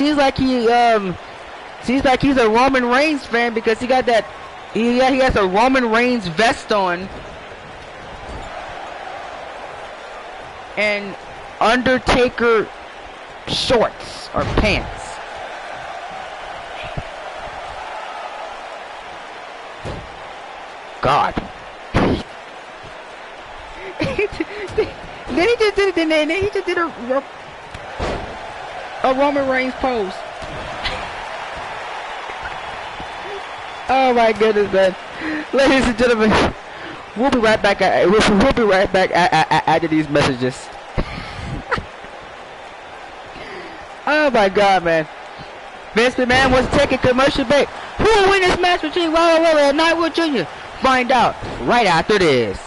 he's a Roman Reigns fan because he got that. He has a Roman Reigns vest on and Undertaker shorts or pants. God. Then he just did a Roman Reigns pose. Oh my goodness, man. Ladies and gentlemen, we'll be right back after these messages. Oh my God, man. Vince McMahon was taking commercial break. Who will win this match between Robert Mueller and Nightwolf Jr.? Find out right after this.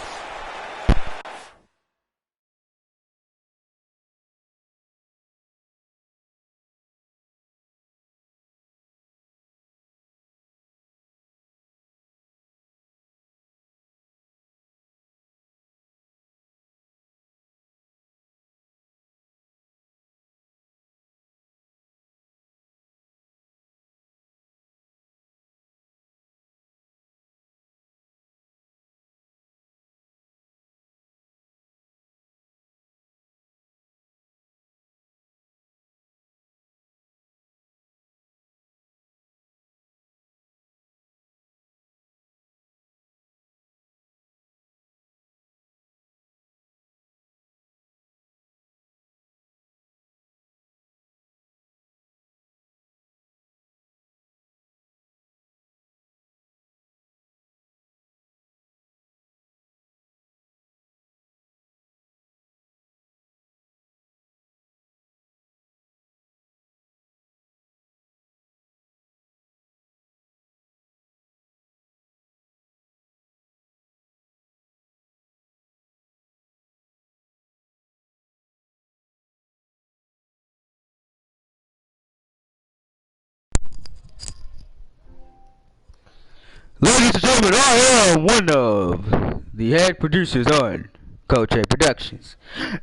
Ladies and gentlemen, I am one of the head producers on Coach A Productions,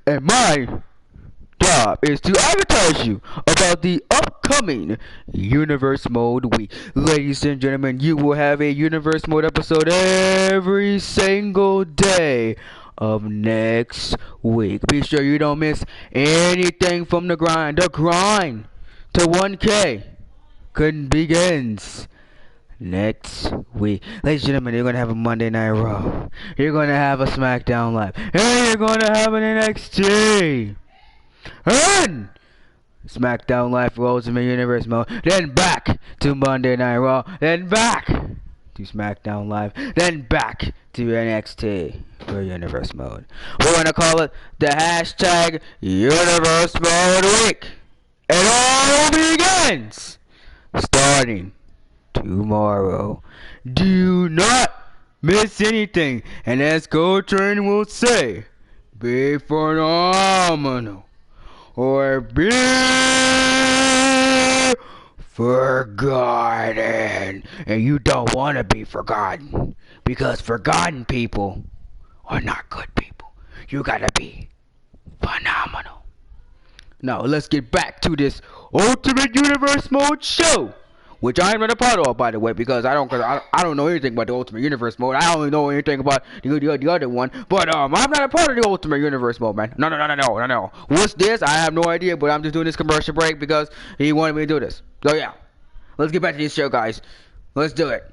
and my job is to advertise you about the upcoming Universe Mode week. Ladies and gentlemen, you will have a Universe Mode episode every single day of next week. Be sure you don't miss anything from the grind. The grind to 1K begins next week. Ladies and gentlemen, you're going to have a Monday Night Raw. You're going to have a SmackDown Live. And you're going to have an NXT. And SmackDown Live for Ultimate Universe Mode. Then back to Monday Night Raw. Then back to SmackDown Live. Then back to NXT for Universe Mode. We're going to call it the hashtag Universe Mode Week. It all begins starting tomorrow. Do not miss anything. And as Coltrane will say, be phenomenal or be forgotten. And you don't want to be forgotten, because forgotten people are not good people. You gotta be phenomenal. Now let's get back to this Ultimate Universe Mode show, which I am not a part of, by the way, because I don't know anything about the Ultimate Universe Mode. I only know anything about the other one. But I'm not a part of the Ultimate Universe Mode, man. No. What's this? I have no idea, but I'm just doing this commercial break because he wanted me to do this. So yeah, let's get back to this show, guys. Let's do it.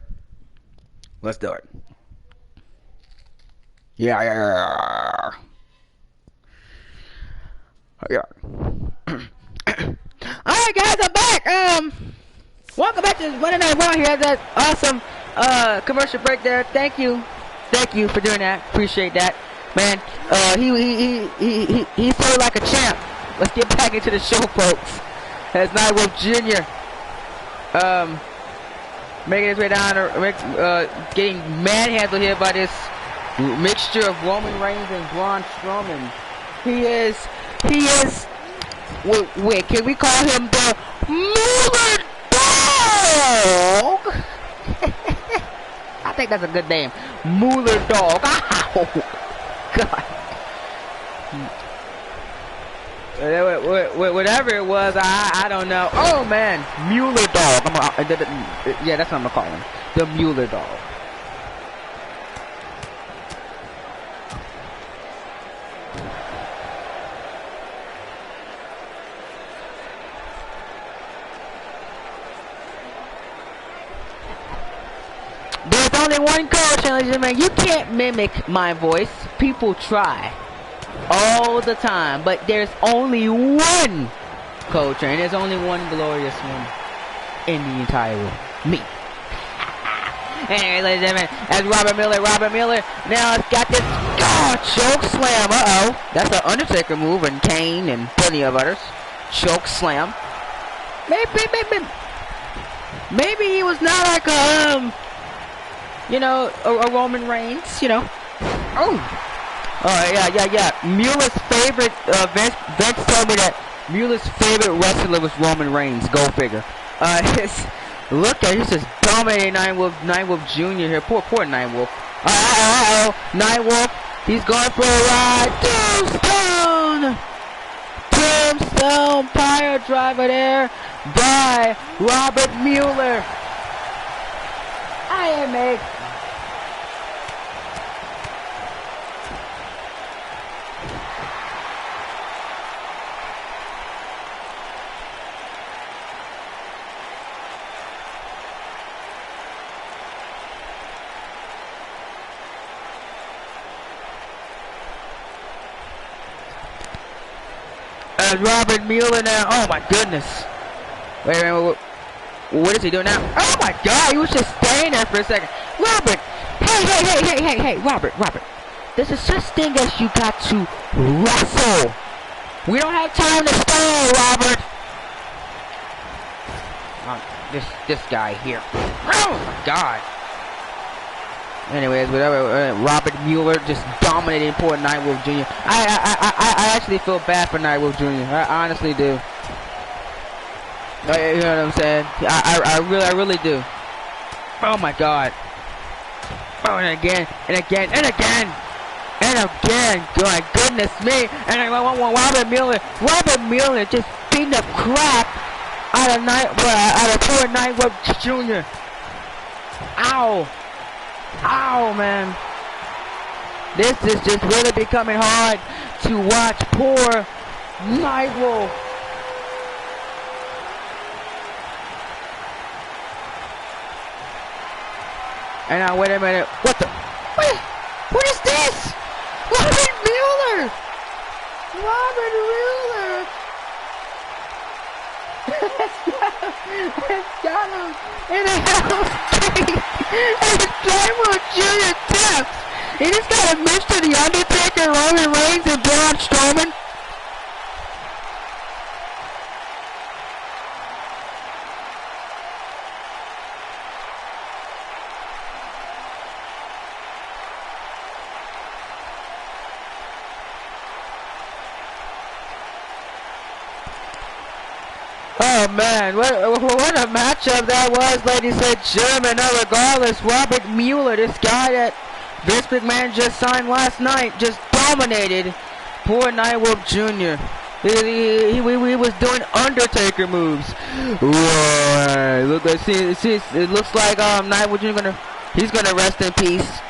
Yeah. Alright, guys, I'm back. Welcome back to Monday Night Raw. Here, that awesome commercial break there. Thank you for doing that. Appreciate that, man. He's so like a champ. Let's get back into the show, folks. As Nightwolf Jr. Making his way down, getting manhandled here by this mixture of Roman Reigns and Braun Strowman. He is. Wait, can we call him the Mooler Dog? I think that's a good name. Mooler Dog. Ow! God. Whatever it was, I don't know. Oh man, Mueller Dog. Yeah, that's what I'm gonna call him. The Mueller Dog. There's only one coach, ladies and gentlemen. You can't mimic my voice. People try all the time, but there's only one coach, and there's only one glorious one in the entire world. Me. Anyway, ladies and gentlemen, as Robert Miller now has got this choke slam. That's an Undertaker move, and Kane and plenty of others. Choke slam. Maybe he was not like a Roman Reigns, yeah. Mueller's favorite, Vince told me that Mueller's favorite wrestler was Roman Reigns. Go figure. Look at, he's just dominating Nightwolf Jr. here. Poor Nightwolf. Nightwolf, he's going for a ride. Tombstone Pile Driver there by Robert Mueller. IMA. Robert Mueller now. Oh my goodness. Wait a minute. What is he doing now? Oh my God, he was just staying there for a second. Robert! Hey, Robert. There's a such thing as you got to wrestle. We don't have time to stall, Robert. This guy here. Oh my God. Anyways, whatever. Robert Mueller just dominating poor Nightwolf Jr. I actually feel bad for Nightwolf Jr. I honestly do. You know what I'm saying? I really do. Oh my God. Oh, and again, and again, and again, and again. My goodness me. And I want Robert Mueller just beating the crap out of poor Nightwolf Jr. Ow. Ow, man. This is just really becoming hard to watch. Poor Nightwolf. And now, wait a minute. What the? What is this? Robert Mueller! Robert Mueller! It's got him in a house street. And it's Nightwolf Jr. taps. He just got a match to The Undertaker, Roman Reigns, and Braun Strowman. Oh man, what a matchup that was, ladies and gentlemen. No, regardless, Robert Mueller, this guy that Vince McMahon just signed last night, just dominated poor Nightwolf Jr. He was doing Undertaker moves. Whoa, look, it looks like Nightwolf Jr. he's gonna rest in peace.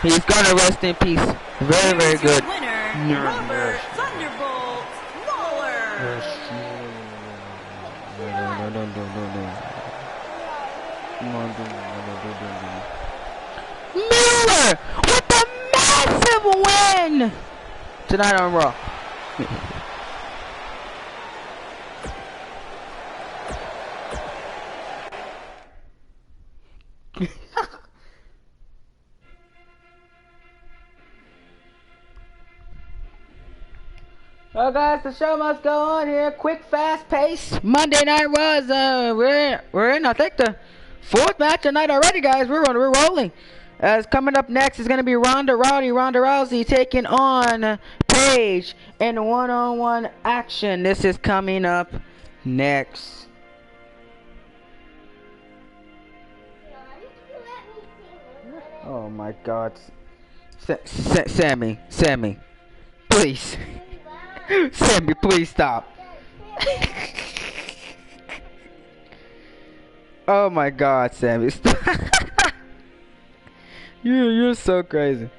He's gonna rest in peace. Very, very good. Winner, Robert Thunderbolt Mueller. Mueller with a massive win tonight on Raw. Well, guys, the show must go on here. Quick, fast pace. Monday Night Raw. We're in, I think, the fourth match tonight already, guys. We're rolling. As coming up next is going to be Ronda Rousey taking on Paige in one-on-one action. This is coming up next. Oh my God, Sammy, please. Sammy, please stop. Oh my God, Sammy, stop. You're so crazy.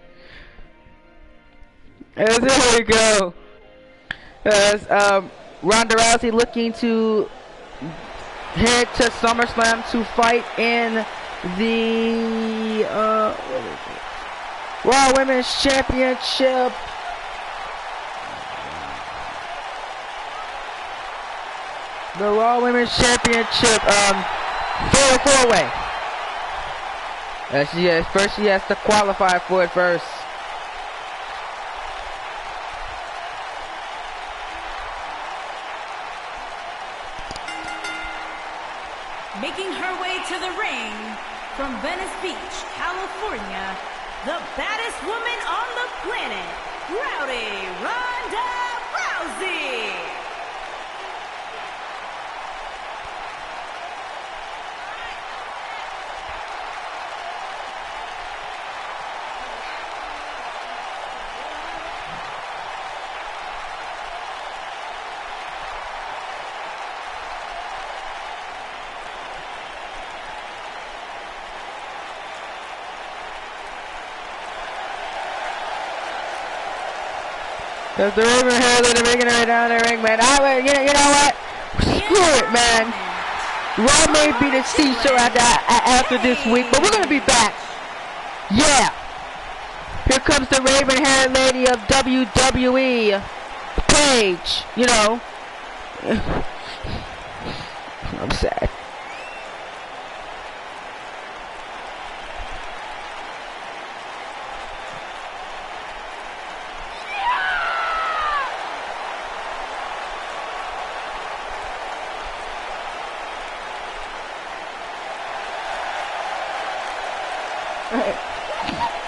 As here we go. As Ronda Rousey looking to head to SummerSlam to fight in the Raw Women's Championship. The Raw Women's Championship four-way. First she has to qualify for it first. Making her way to the ring from Venice Beach, California, the baddest woman on the planet, Rowdy Ronda Rousey. There's the Raven Hair Lady making her way down the ring, man. You know what? Screw it, man. Raw may be the C-show after this week, but we're going to be back. Yeah. Here comes the Raven Hair Lady of WWE. Paige, you know. I'm sad.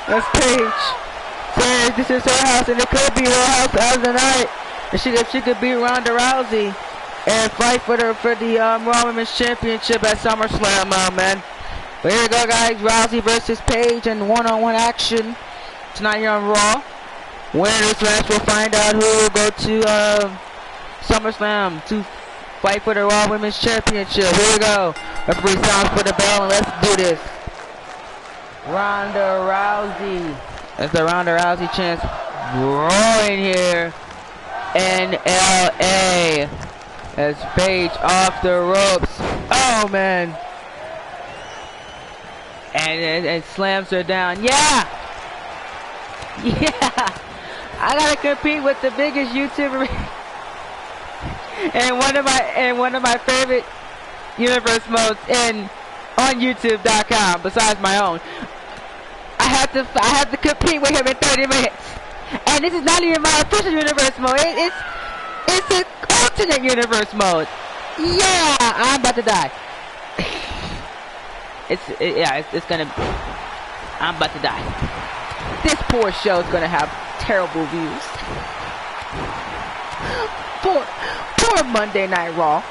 That's Paige. This is her house, and it could be her house as the night. And if she could beat Ronda Rousey and fight for the Raw Women's Championship at SummerSlam, man. But here we go, guys. Rousey versus Paige and one-on-one action tonight here on Raw. Winner of this match, we'll find out who will go to SummerSlam to fight for the Raw Women's Championship. Here we go. Referee sounds for the bell, and let's do this. Ronda Rousey. That's the Ronda Rousey chance growing here in LA. As Paige off the ropes. Oh, man. And slams her down. Yeah! Yeah! I gotta compete with the biggest YouTuber and one of my favorite universe modes on YouTube.com besides my own. I have to compete with him in 30 minutes. And this is not even my official universe mode. It's an alternate universe mode. Yeah, I'm about to die. It's gonna. I'm about to die. This poor show is gonna have terrible views. Poor Monday Night Raw.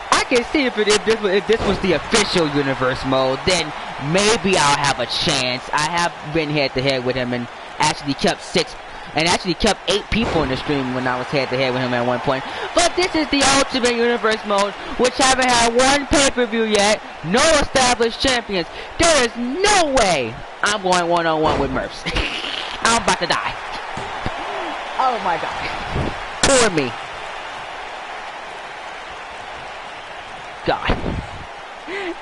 I can see if this was the official universe mode, then maybe I'll have a chance. I have been head to head with him and actually kept 8 people in the stream when I was head to head with him at one point. But this is the Ultimate Universe mode, which haven't had one pay-per-view yet. No established champions. There is no way I'm going one-on-one with Murphs. I'm about to die. Oh my god. Poor me. God.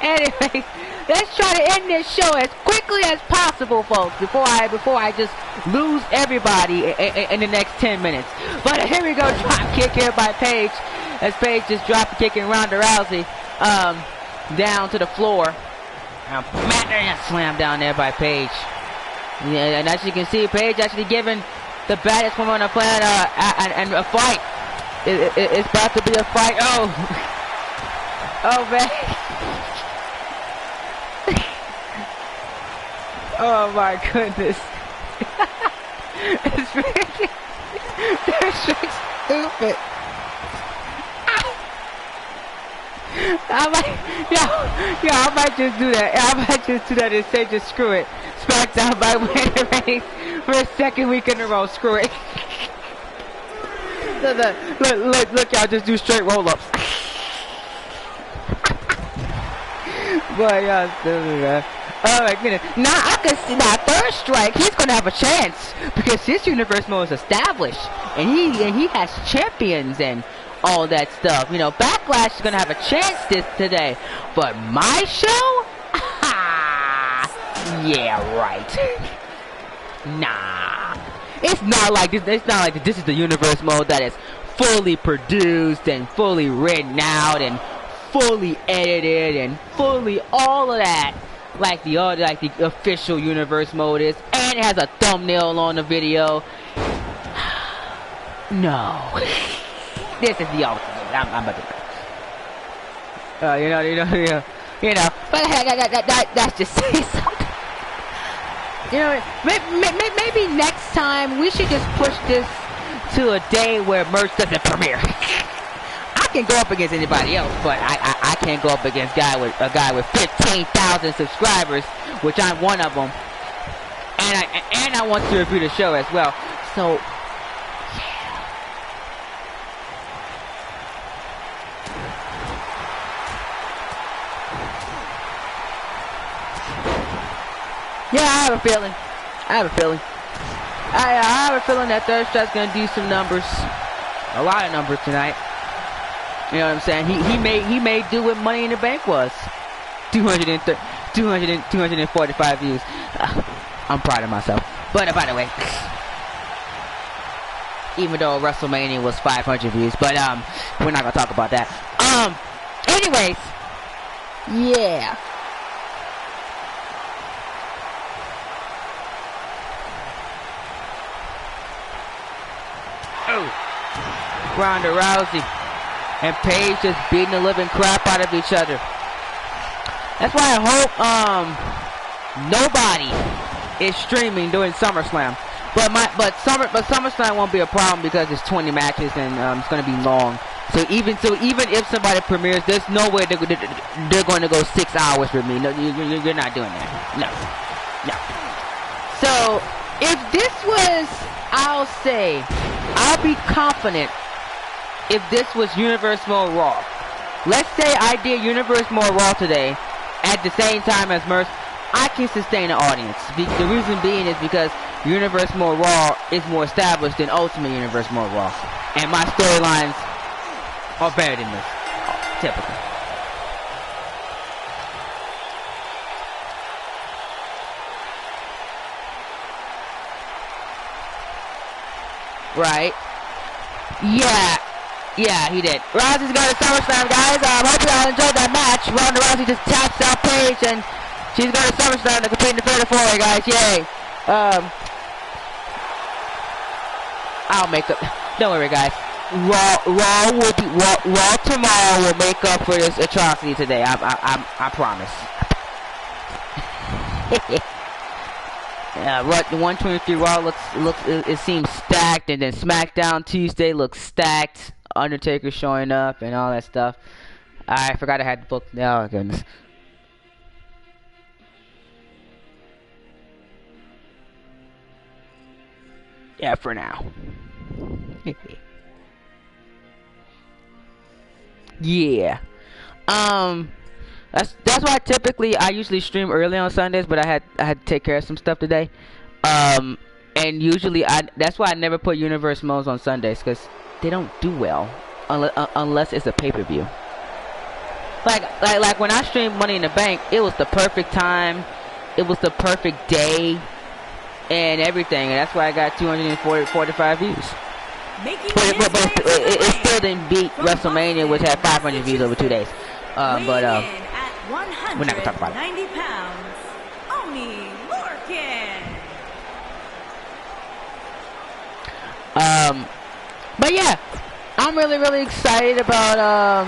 Anyway, let's try to end this show as quickly as possible, folks, before I just lose everybody in the next 10 minutes. But here we go, drop kick here by Paige, as Paige just drop kicking Ronda Rousey down to the floor. And slam down there by Paige. Yeah, and as you can see, Paige actually giving the baddest woman on the planet and a fight. It's about to be a fight. Oh. Oh, man. Oh, my goodness. It's really... They're so stupid. I might just do that. I might just do that and say just screw it. SmackDown by winning reigns for a second week in a row. Screw it. Look, y'all just do straight roll-ups. Boy, y'all stupid, man. Oh my goodness. Now I can see that third strike, he's gonna have a chance because his universe mode is established and he has champions and all that stuff. You know, Backlash is gonna have a chance today. But my show? Yeah, right. Nah. It's not like this is the universe mode that is fully produced and fully written out and fully edited and fully all of that like the official universe mode is, and it has a thumbnail on the video. No. This is the ultimate. I'm about to you know, but that's just say something. You know, maybe next time we should just push this to a day where merch doesn't premiere. I can go up against anybody else, but I can't go up against a guy with 15,000 subscribers, which I'm one of them. And I want to review the show as well. So yeah, I have a feeling. I have a feeling that Third Strike's gonna do some numbers, a lot of numbers tonight. You know what I'm saying? He may do what Money in the Bank was. 245 views. I'm proud of myself. But by the way, even though WrestleMania was 500 views, but we're not gonna talk about that. Anyways, yeah. Oh, Ronda Rousey and Paige just beating the living crap out of each other. That's why I hope nobody is streaming during SummerSlam. But SummerSlam won't be a problem because it's 20 matches and it's gonna be long. So even if somebody premieres, there's no way they're going to go 6 hours with me. No, you're not doing that. No. So if this was, I'll be confident if this was Universe Mode Raw. Let's say I did Universe Mode Raw today at the same time as Merch. I can sustain an audience. The reason being is because Universe Mode Raw is more established than Ultimate Universe Mode Raw. And my storylines are better than this. Typically. Right? Yeah, he did. Rousey's got a SummerSlam, guys. Hope y'all enjoyed that match. Ronda Rousey just taps out Paige, and she's got a SummerSlam to compete in the fatal four-way, guys. Yay. I'll make up. Don't worry, guys. Raw tomorrow will make up for this atrocity today. I promise. The 123 Raw it seems stacked, and then SmackDown Tuesday looks stacked. Undertaker showing up and all that stuff. I forgot I had the book. Oh goodness. Yeah, for now. Yeah. That's why I usually stream early on Sundays, but I had to take care of some stuff today. And usually that's why I never put Universe Modes on Sundays, because they don't do well unless it's a pay-per-view. Like when I streamed Money in the Bank, it was the perfect time, it was the perfect day, and everything, and that's why I got 245 views. But it still didn't beat WrestleMania, which had 500 views over 2 days. But we're not gonna talk about it. 90 pounds, Oni Lorcan. But yeah, I'm really excited about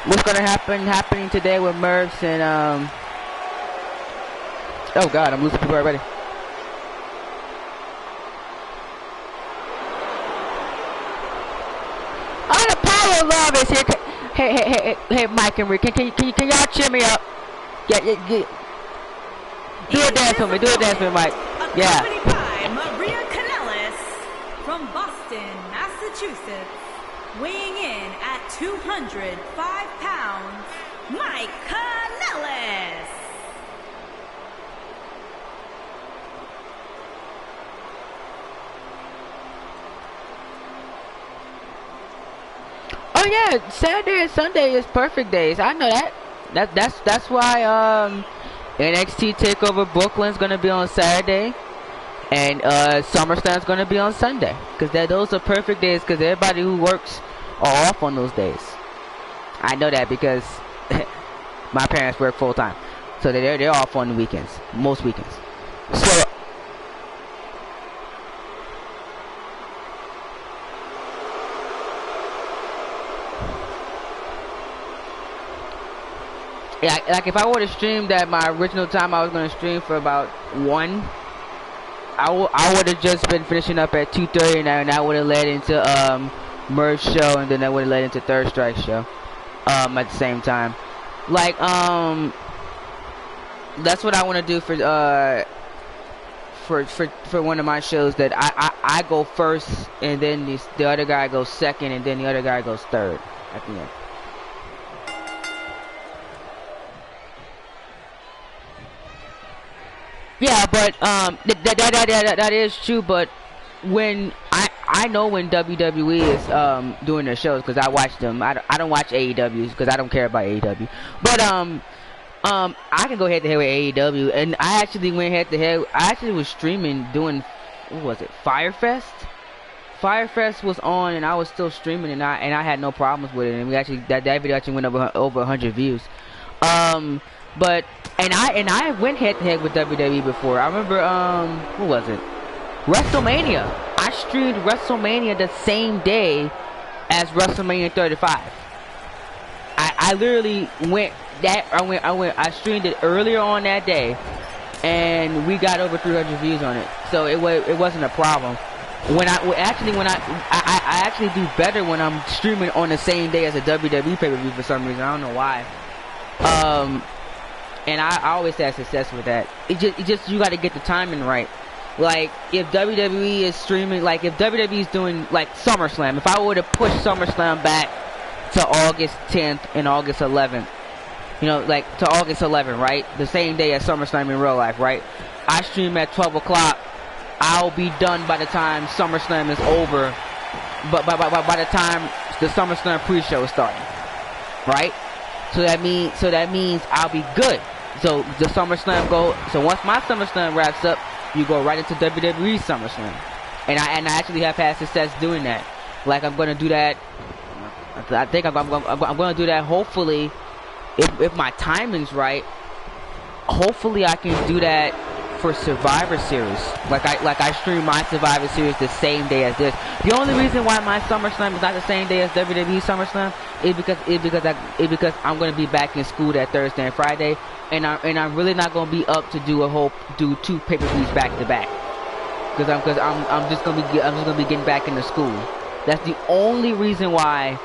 what's gonna happening today with Mervs and oh god, I'm losing people already. Oh, the power of love is here. Hey, Mike and Rick, can y'all cheer me up? Yeah. Do a dance for me, Mike. Yeah. From Boston, Massachusetts, weighing in at 205 pounds, Mike Kanellis. Oh yeah, Saturday and Sunday is perfect days. I know that. That's why NXT TakeOver Brooklyn's gonna be on Saturday. And SummerSlam's gonna be on Sunday, because those are perfect days, because everybody who works are off on those days. I know that because my parents work full time, so they're off on the weekends, most weekends. So yeah, like if I would have streamed at my original time, I was gonna stream for about 1. I would have just been finishing up at 2:30, and that would have led into Merge show, and then that would have led into Third Strike show at the same time. Like that's what I want to do for one of my shows, that I go first, and then the other guy goes second, and then the other guy goes third at the end. Yeah, but that is true. But when I know when WWE is doing their shows, because I watch them. I don't watch AEW because I don't care about AEW. But I can go head to head with AEW, and I actually went head to head. I actually was streaming doing, what was it, Firefest? Firefest was on, and I was still streaming, and I had no problems with it. And we actually that video actually went over 100 views. But I went head to head with WWE before. I remember what was it? WrestleMania. I streamed WrestleMania the same day as WrestleMania 35. I literally I streamed it earlier on that day, and we got over 300 views on it. So it wasn't a problem. I actually do better when I'm streaming on the same day as a WWE pay-per-view for some reason. I don't know why. And I always had success with that. It just you got to get the timing right. Like if WWE is streaming, like if WWE is doing like SummerSlam, if I were to push SummerSlam back to August 10th and August 11th, you know, like to August 11th, right? The same day as SummerSlam in real life, right? I stream at 12 o'clock. I'll be done by the time SummerSlam is over. But by the time the SummerSlam pre-show is starting, right? So that means I'll be good. So the SummerSlam so once my SummerSlam wraps up, you go right into WWE SummerSlam, and I actually have had success doing that. Like I'm gonna do that. I think I'm gonna do that. Hopefully, if my timing's right, hopefully I can do that for Survivor Series. Like I stream my Survivor Series the same day as this. The only reason why my SummerSlam is not the same day as WWE SummerSlam is because I'm gonna be back in school that Thursday and Friday, and I'm really not gonna be up to do two pay-per-views back to back. Because I'm just gonna be getting back into school. That's the only reason why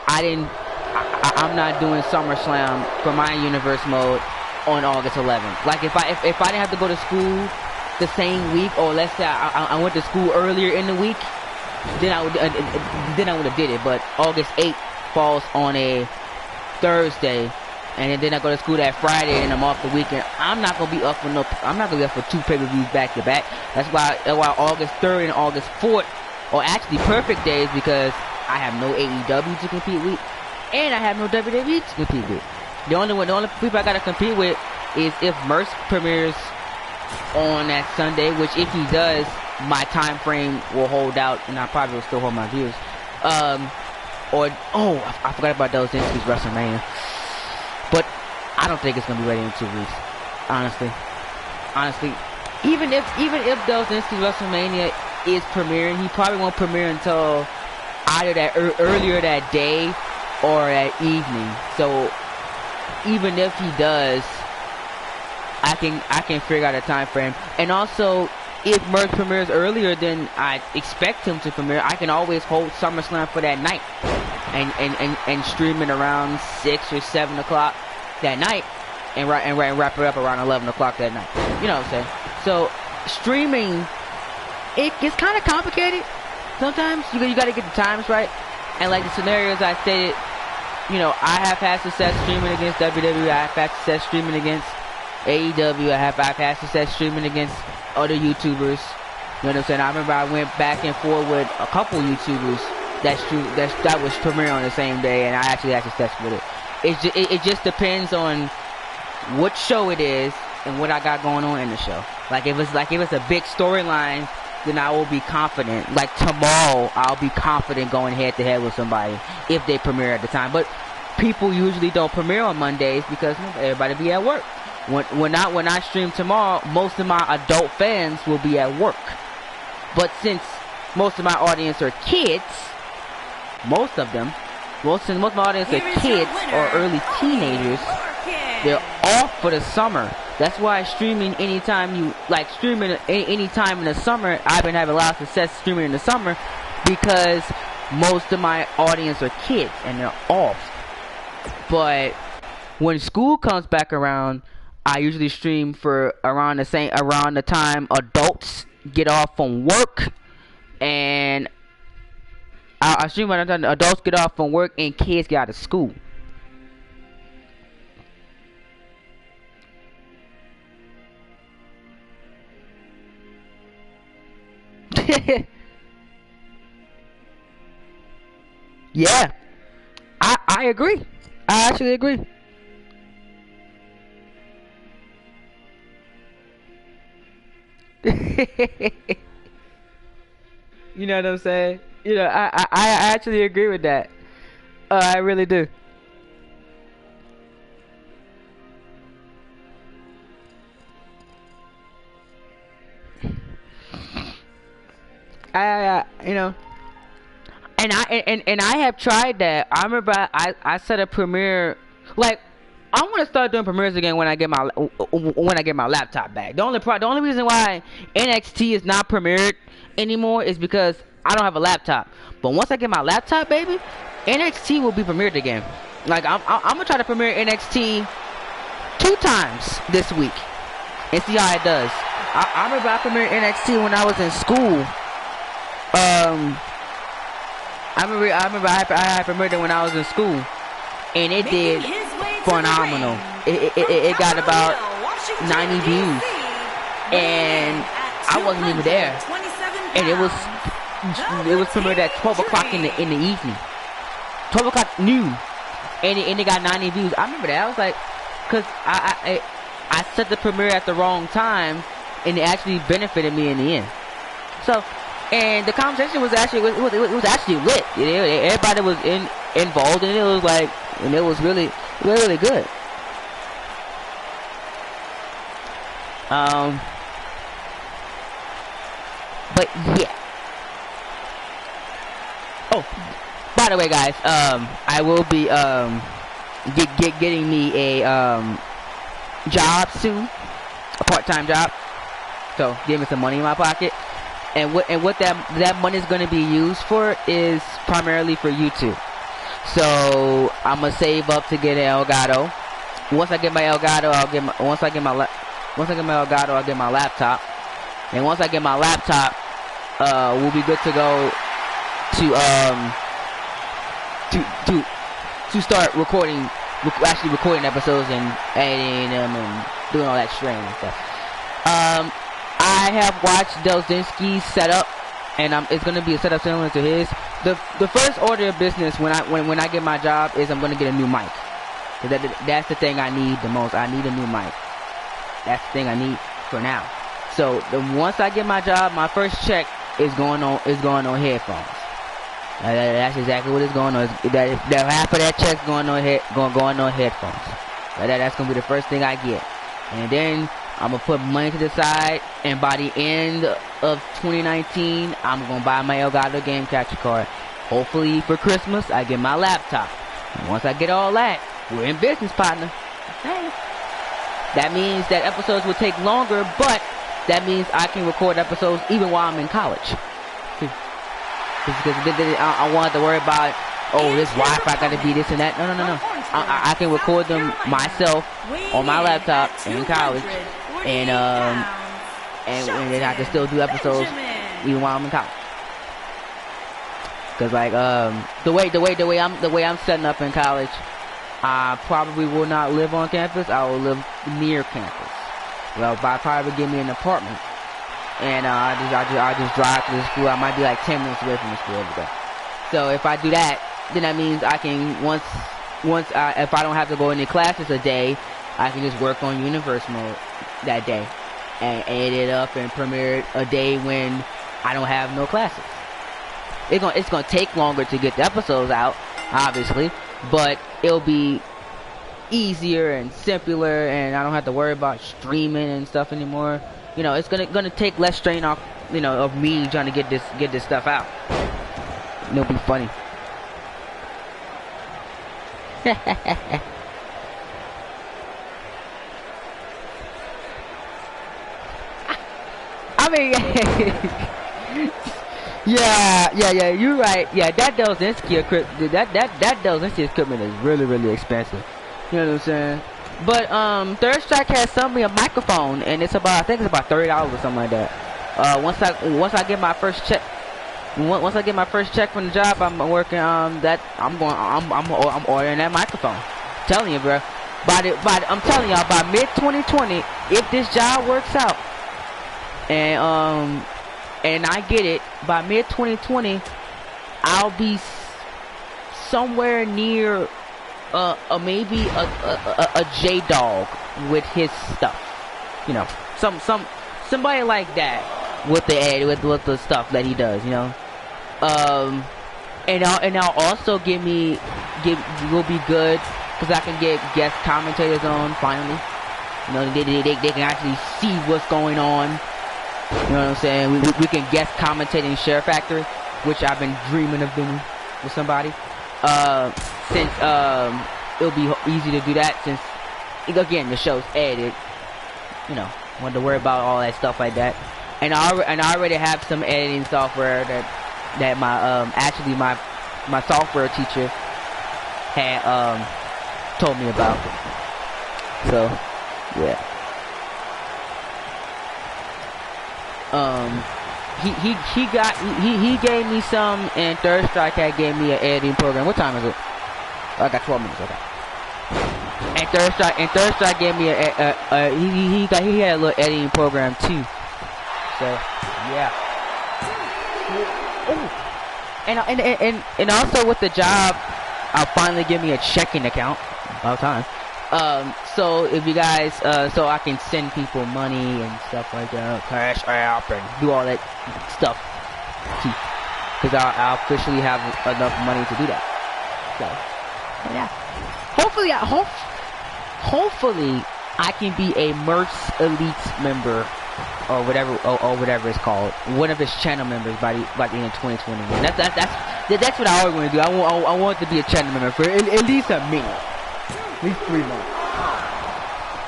I'm not doing SummerSlam for my universe mode on August 11th. Like if I didn't have to go to school the same week, or let's say I went to school earlier in the week, then I would have did it. But August 8th falls on a Thursday, and then I go to school that Friday, and I'm off the weekend. I'm not gonna be up for two pay-per-views back to back. That's why August 3rd and August 4th are actually perfect days, because I have no AEW to compete with, and I have no WWE to compete with. The only people I gotta compete with is if Merce premieres on that Sunday, which if he does, my time frame will hold out, and I probably will still hold my views. I forgot about those Vince WrestleMania, but I don't think it's gonna be ready in 2 weeks. Honestly, even if those Vince WrestleMania is premiering, he probably won't premiere until either that earlier that day or at evening. So even if he does, I can figure out a time frame. And also, if Merc premieres earlier than I expect him to premiere, I can always hold SummerSlam for that night and stream it around 6 or 7 o'clock that night, and wrap it up around 11 o'clock that night. You know what I'm saying? So streaming, it gets kind of complicated sometimes. You got to get the times right, and like the scenarios I stated. You know, I have had success streaming against WWE. I have had success streaming against AEW. I've had success streaming against other YouTubers. You know what I'm saying? I remember I went back and forth with a couple YouTubers that was premiering on the same day, and I actually had success with it. It just depends on what show it is and what I got going on in the show. Like if it's a big storyline, then I will be confident. Like tomorrow, I'll be confident going head to head with somebody if they premiere at the time. But people usually don't premiere on Mondays because everybody be at work. When I stream tomorrow, most of my adult fans will be at work. But since most of my audience are kids, most of my audience are kids or early teenagers, they're off for the summer. That's why streaming anytime in the summer, I've been having a lot of success streaming in the summer because most of my audience are kids and they're off. But when school comes back around, I usually stream for around the time adults get off from work, and I stream when adults get off from work and kids get out of school. Yeah, I agree. I actually agree. You know what I'm saying? You know, I actually agree with that. I really do. You know, and I have tried that. I remember I set a premiere, like I'm gonna start doing premieres again when I get my laptop back. The only reason why NXT is not premiered anymore is because I don't have a laptop. But once I get my laptop, baby, NXT will be premiered again. Like I'm gonna try to premiere NXT 2 times this week and see how it does. I remember I premiered NXT when I was in school. I remember I premiered it when I was in school, and it did phenomenal. It got about 90 views, and I wasn't even there. And it was premiered at 12 o'clock in the evening, 12 o'clock noon, and it got 90 views. I remember that. I was like, cause I set the premiere at the wrong time, and it actually benefited me in the end. So. And the conversation was actually it was actually lit. Everybody was involved, and it was like, and it was really good. But yeah. Oh, by the way, guys, I will be getting me a job soon, a part-time job. So give me some money in my pocket. And what that money is going to be used for is primarily for YouTube. So I'm gonna save up to get an Elgato. Once I get my Elgato, I'll get my laptop. And once I get my laptop, we'll be good to go to start recording episodes and editing them and doing all that strain and stuff. I have watched Delzinski's setup, and it's gonna be a setup similar to his. The first order of business when I get my job is I'm gonna get a new mic. That's the thing I need the most. I need a new mic. That's the thing I need for now. So once I get my job, my first check is going on headphones. That's exactly what is going on. That half of that check's going on headphones. That's gonna be the first thing I get, and then I'm gonna put money to the side, and by the end of 2019, I'm gonna buy my Elgato game capture card. Hopefully for Christmas, I get my laptop. And once I get all that, we're in business, partner. Hey. That means that episodes will take longer, but that means I can record episodes even while I'm in college. Because I wanted to worry about, this Wi-Fi gotta be this and that. No. I can record them myself on my laptop in college. And then I can still do episodes even while I'm in college. Cause like the way I'm setting up in college, I probably will not live on campus. I will live near campus. Well, I probably give me an apartment, and I just drive to the school. I might be like 10 minutes away from the school every day. So if I do that, then that means I can if I don't have to go any classes a day, I can just work on universe mode that day and edit it up and premiere it a day when I don't have no classes. It's gonna take longer to get the episodes out, obviously, but it'll be easier and simpler, and I don't have to worry about streaming and stuff anymore. It's gonna take less strain off, of me trying to get this stuff out. It'll be funny. I mean, yeah, you're right. Yeah, that Delzinski equipment is really expensive. You know what I'm saying? But Third Strike has sent me a microphone, and I think it's about $30 or something like that. Once I get my first check. Once I get my first check from the job I'm working I'm ordering that microphone. I'm telling you, bro. I'm telling y'all, by mid 2020, if this job works out, and I get it, by mid 2020, I'll be somewhere near maybe a J-Dog with his stuff. Somebody like that with the stuff that he does, and I'll also will be good because I can get guest commentators on finally. They can actually see what's going on. You know what I'm saying? We can guest commentate in Share Factory, which I've been dreaming of doing with somebody. Since it'll be easy to do that since again, the show's edited. You know, want to worry about all that stuff like that. And I already have some editing software that my actually my software teacher had told me about. So yeah. He gave me some, and Third Strike had gave me an editing program. What time is it? Oh, I got 12 minutes. Okay. And Third Strike gave me he had a little editing program too. So yeah. Oh. And also with the job, I'll finally give me a checking account all the time. So if you guys, so I can send people money and stuff like that, Cash App, and do all that stuff, because I officially have enough money to do that. So, yeah. Hopefully I can be a Merch Elite member, or whatever it's called, one of his channel members by the end of 2021. That's what I always want to do. I want to be a channel member for at least a minute. At least 3 months.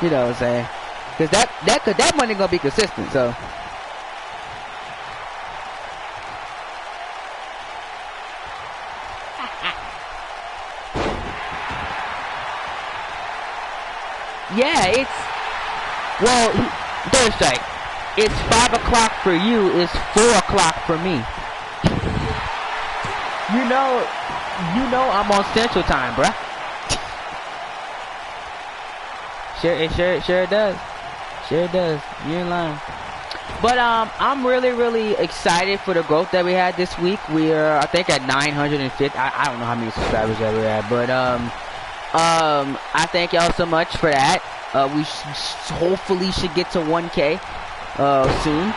You know what I'm saying? Cause that money gonna be consistent, so. Yeah, Third Strike. It's 5 o'clock for you, it's 4 o'clock for me. You know I'm on Central Time, bruh. Sure it does. Sure it does. You ain't lying. But I'm really excited for the growth that we had this week. We are, I think, at 950. I don't know how many subscribers that we're at, but I thank y'all so much for that. We hopefully should get to 1K soon.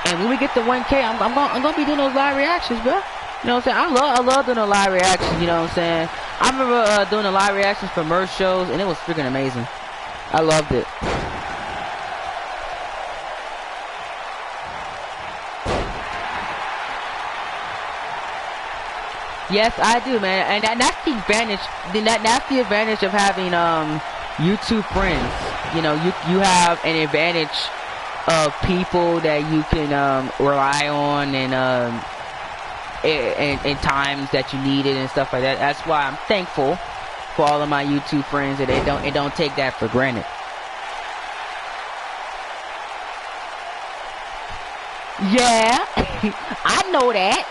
And when we get to 1K, I'm gonna be doing those live reactions, bro. You know what I'm saying? I love doing the live reactions. You know what I'm saying? I remember doing the live reactions for merch shows, and it was freaking amazing. I loved it. Yes, I do, man, and that's the advantage. That's the advantage of having YouTube friends. You know, you have an advantage of people that you can rely on, and in times that you need it and stuff like that. That's why I'm thankful for all of my YouTube friends, that they don't take that for granted. Yeah, I know that.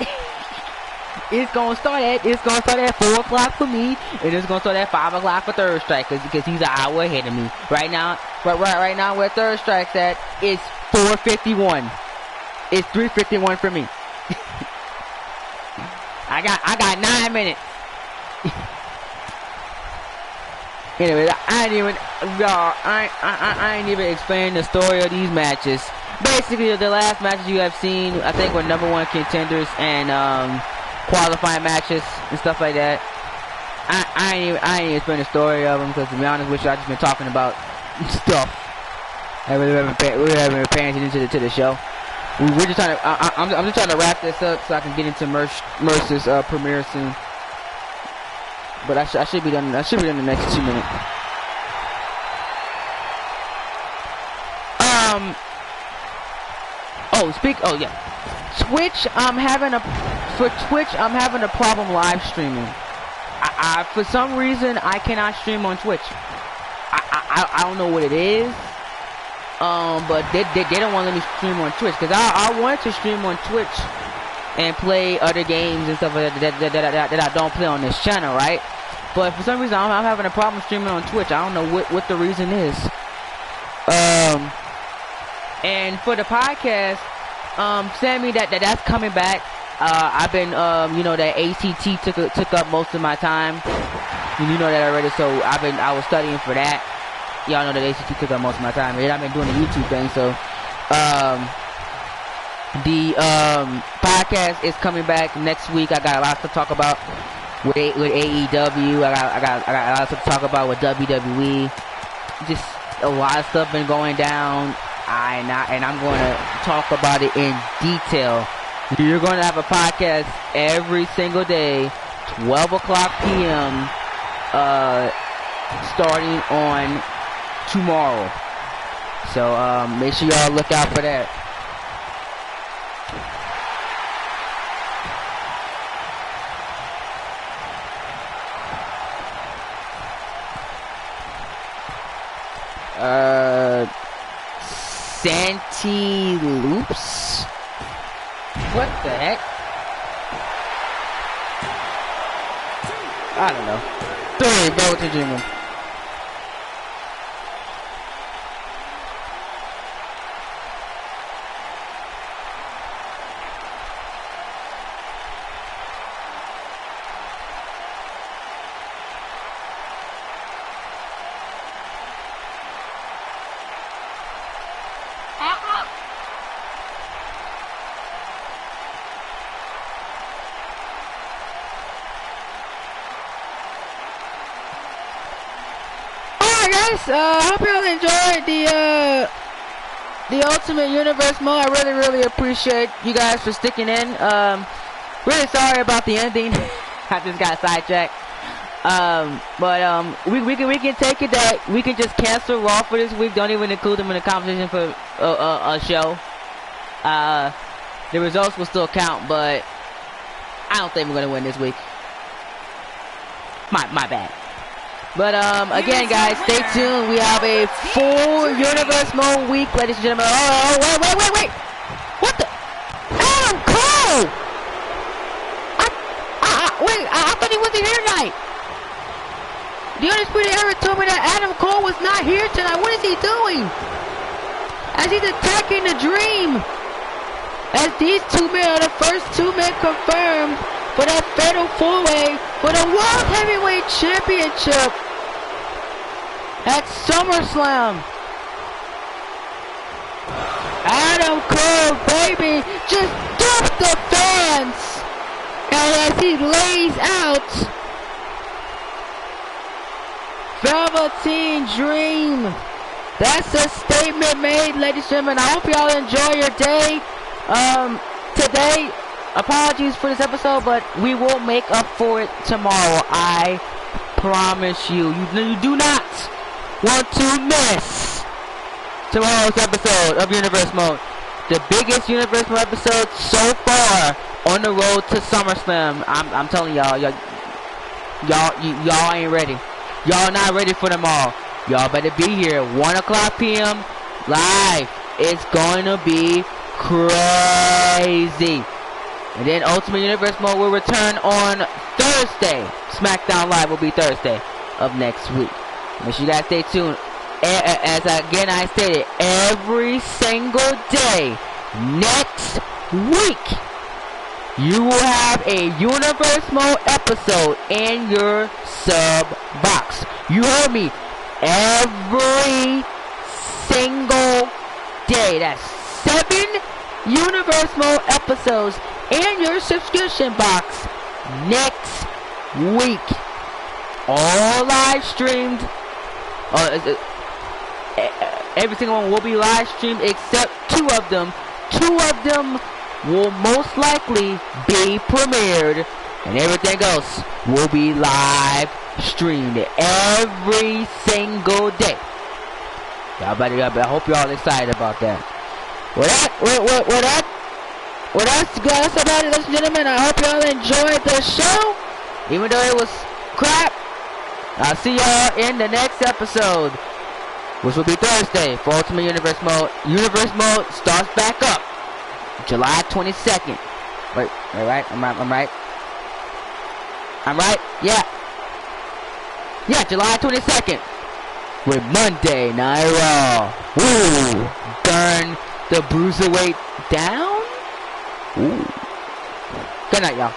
It's gonna start at 4 o'clock for me, and it's gonna start at 5 o'clock for Third Strike, because he's an hour ahead of me right now. But right now where Third Strike's at, it's 4:51. It's 3:51 for me. I got 9 minutes. Anyway, I ain't even explain the story of these matches. Basically, the last matches you have seen, I think, were #1 contenders and qualifying matches and stuff like that. I ain't even explain the story of them, because to be honest with you, I just been talking about stuff. I really haven't been paying attention to the show. We're just trying to. I'm just trying to wrap this up so I can get into Merce's premiere soon. But I should be done. I should be done in the next 2 minutes. Oh yeah. Twitch. I'm having a problem live streaming. I for some reason I cannot stream on Twitch. I don't know what it is. But they don't want to let me stream on Twitch, because I wanted to stream on Twitch and play other games and stuff like that I don't play on this channel, right? But for some reason I'm having a problem streaming on Twitch. I don't know what the reason is. And for the podcast, Sammy, that's coming back. I've been you know, that ACT took up most of my time. You know that already, so I was studying for that. Y'all know that ACT took up most of my time, and I've been doing the YouTube thing, so the podcast is coming back next week. I got a lot to talk about with AEW. I got a lot to talk about with WWE. Just a lot of stuff been going down, and I'm going to talk about it in detail. You're going to have a podcast every single day, 12 o'clock p.m. Starting on tomorrow. So make sure y'all look out for that. Santi Loops? What the heck? I don't know. 3, Velveteen Dream. Hope y'all enjoyed the Ultimate Universe mode. I really appreciate you guys for sticking in. Really sorry about the ending. I just got sidetracked. But we can take it that we can just cancel Raw for this week. Don't even include them in the competition for a show. The results will still count, but I don't think we're gonna win this week. My bad. But again, guys, stay tuned. We have a full Universe Mode week, ladies and gentlemen. Oh, wait! What the? Adam Cole! I thought he wasn't here tonight. The Undisputed Era told me that Adam Cole was not here tonight. What is he doing? As he's attacking the Dream. As these 2 men are the first 2 men confirmed for that fatal 4-way for the World Heavyweight Championship at SummerSlam. Adam Cole, baby, just dumped the fans. And as he lays out Velveteen Dream, that's a statement made, ladies and gentlemen. I hope y'all enjoy your day. Today, apologies for this episode, but we will make up for it tomorrow. I promise you. You do not want to miss tomorrow's episode of Universe Mode. The biggest Universe Mode episode so far on the road to SummerSlam. I'm telling y'all ain't ready. Y'all not ready for tomorrow. Y'all better be here 1:00 p.m. live. It's going to be crazy. And then Ultimate Universe Mode will return on Thursday. SmackDown Live will be Thursday of next week. Make sure you guys stay tuned. As again I stated, every single day next week you will have a Universe Mode episode in your sub box. You heard me. Every single day. That's 7 Universe Mode episodes in your subscription box next week. All live streamed. Every single one will be live streamed except 2 of them. 2 of them will most likely be premiered, and everything else will be live streamed every single day. I hope y'all excited about that. That's about it, ladies and gentlemen. I hope y'all enjoyed the show, even though it was crap. I'll see y'all in the next episode, which will be Thursday for Ultimate Universe Mode. Universe Mode starts back up July 22nd. Wait, right? I'm right? Yeah, July 22nd. With Monday Night Raw. Ooh, burn the Bruiserweight down? Ooh. Good night, y'all.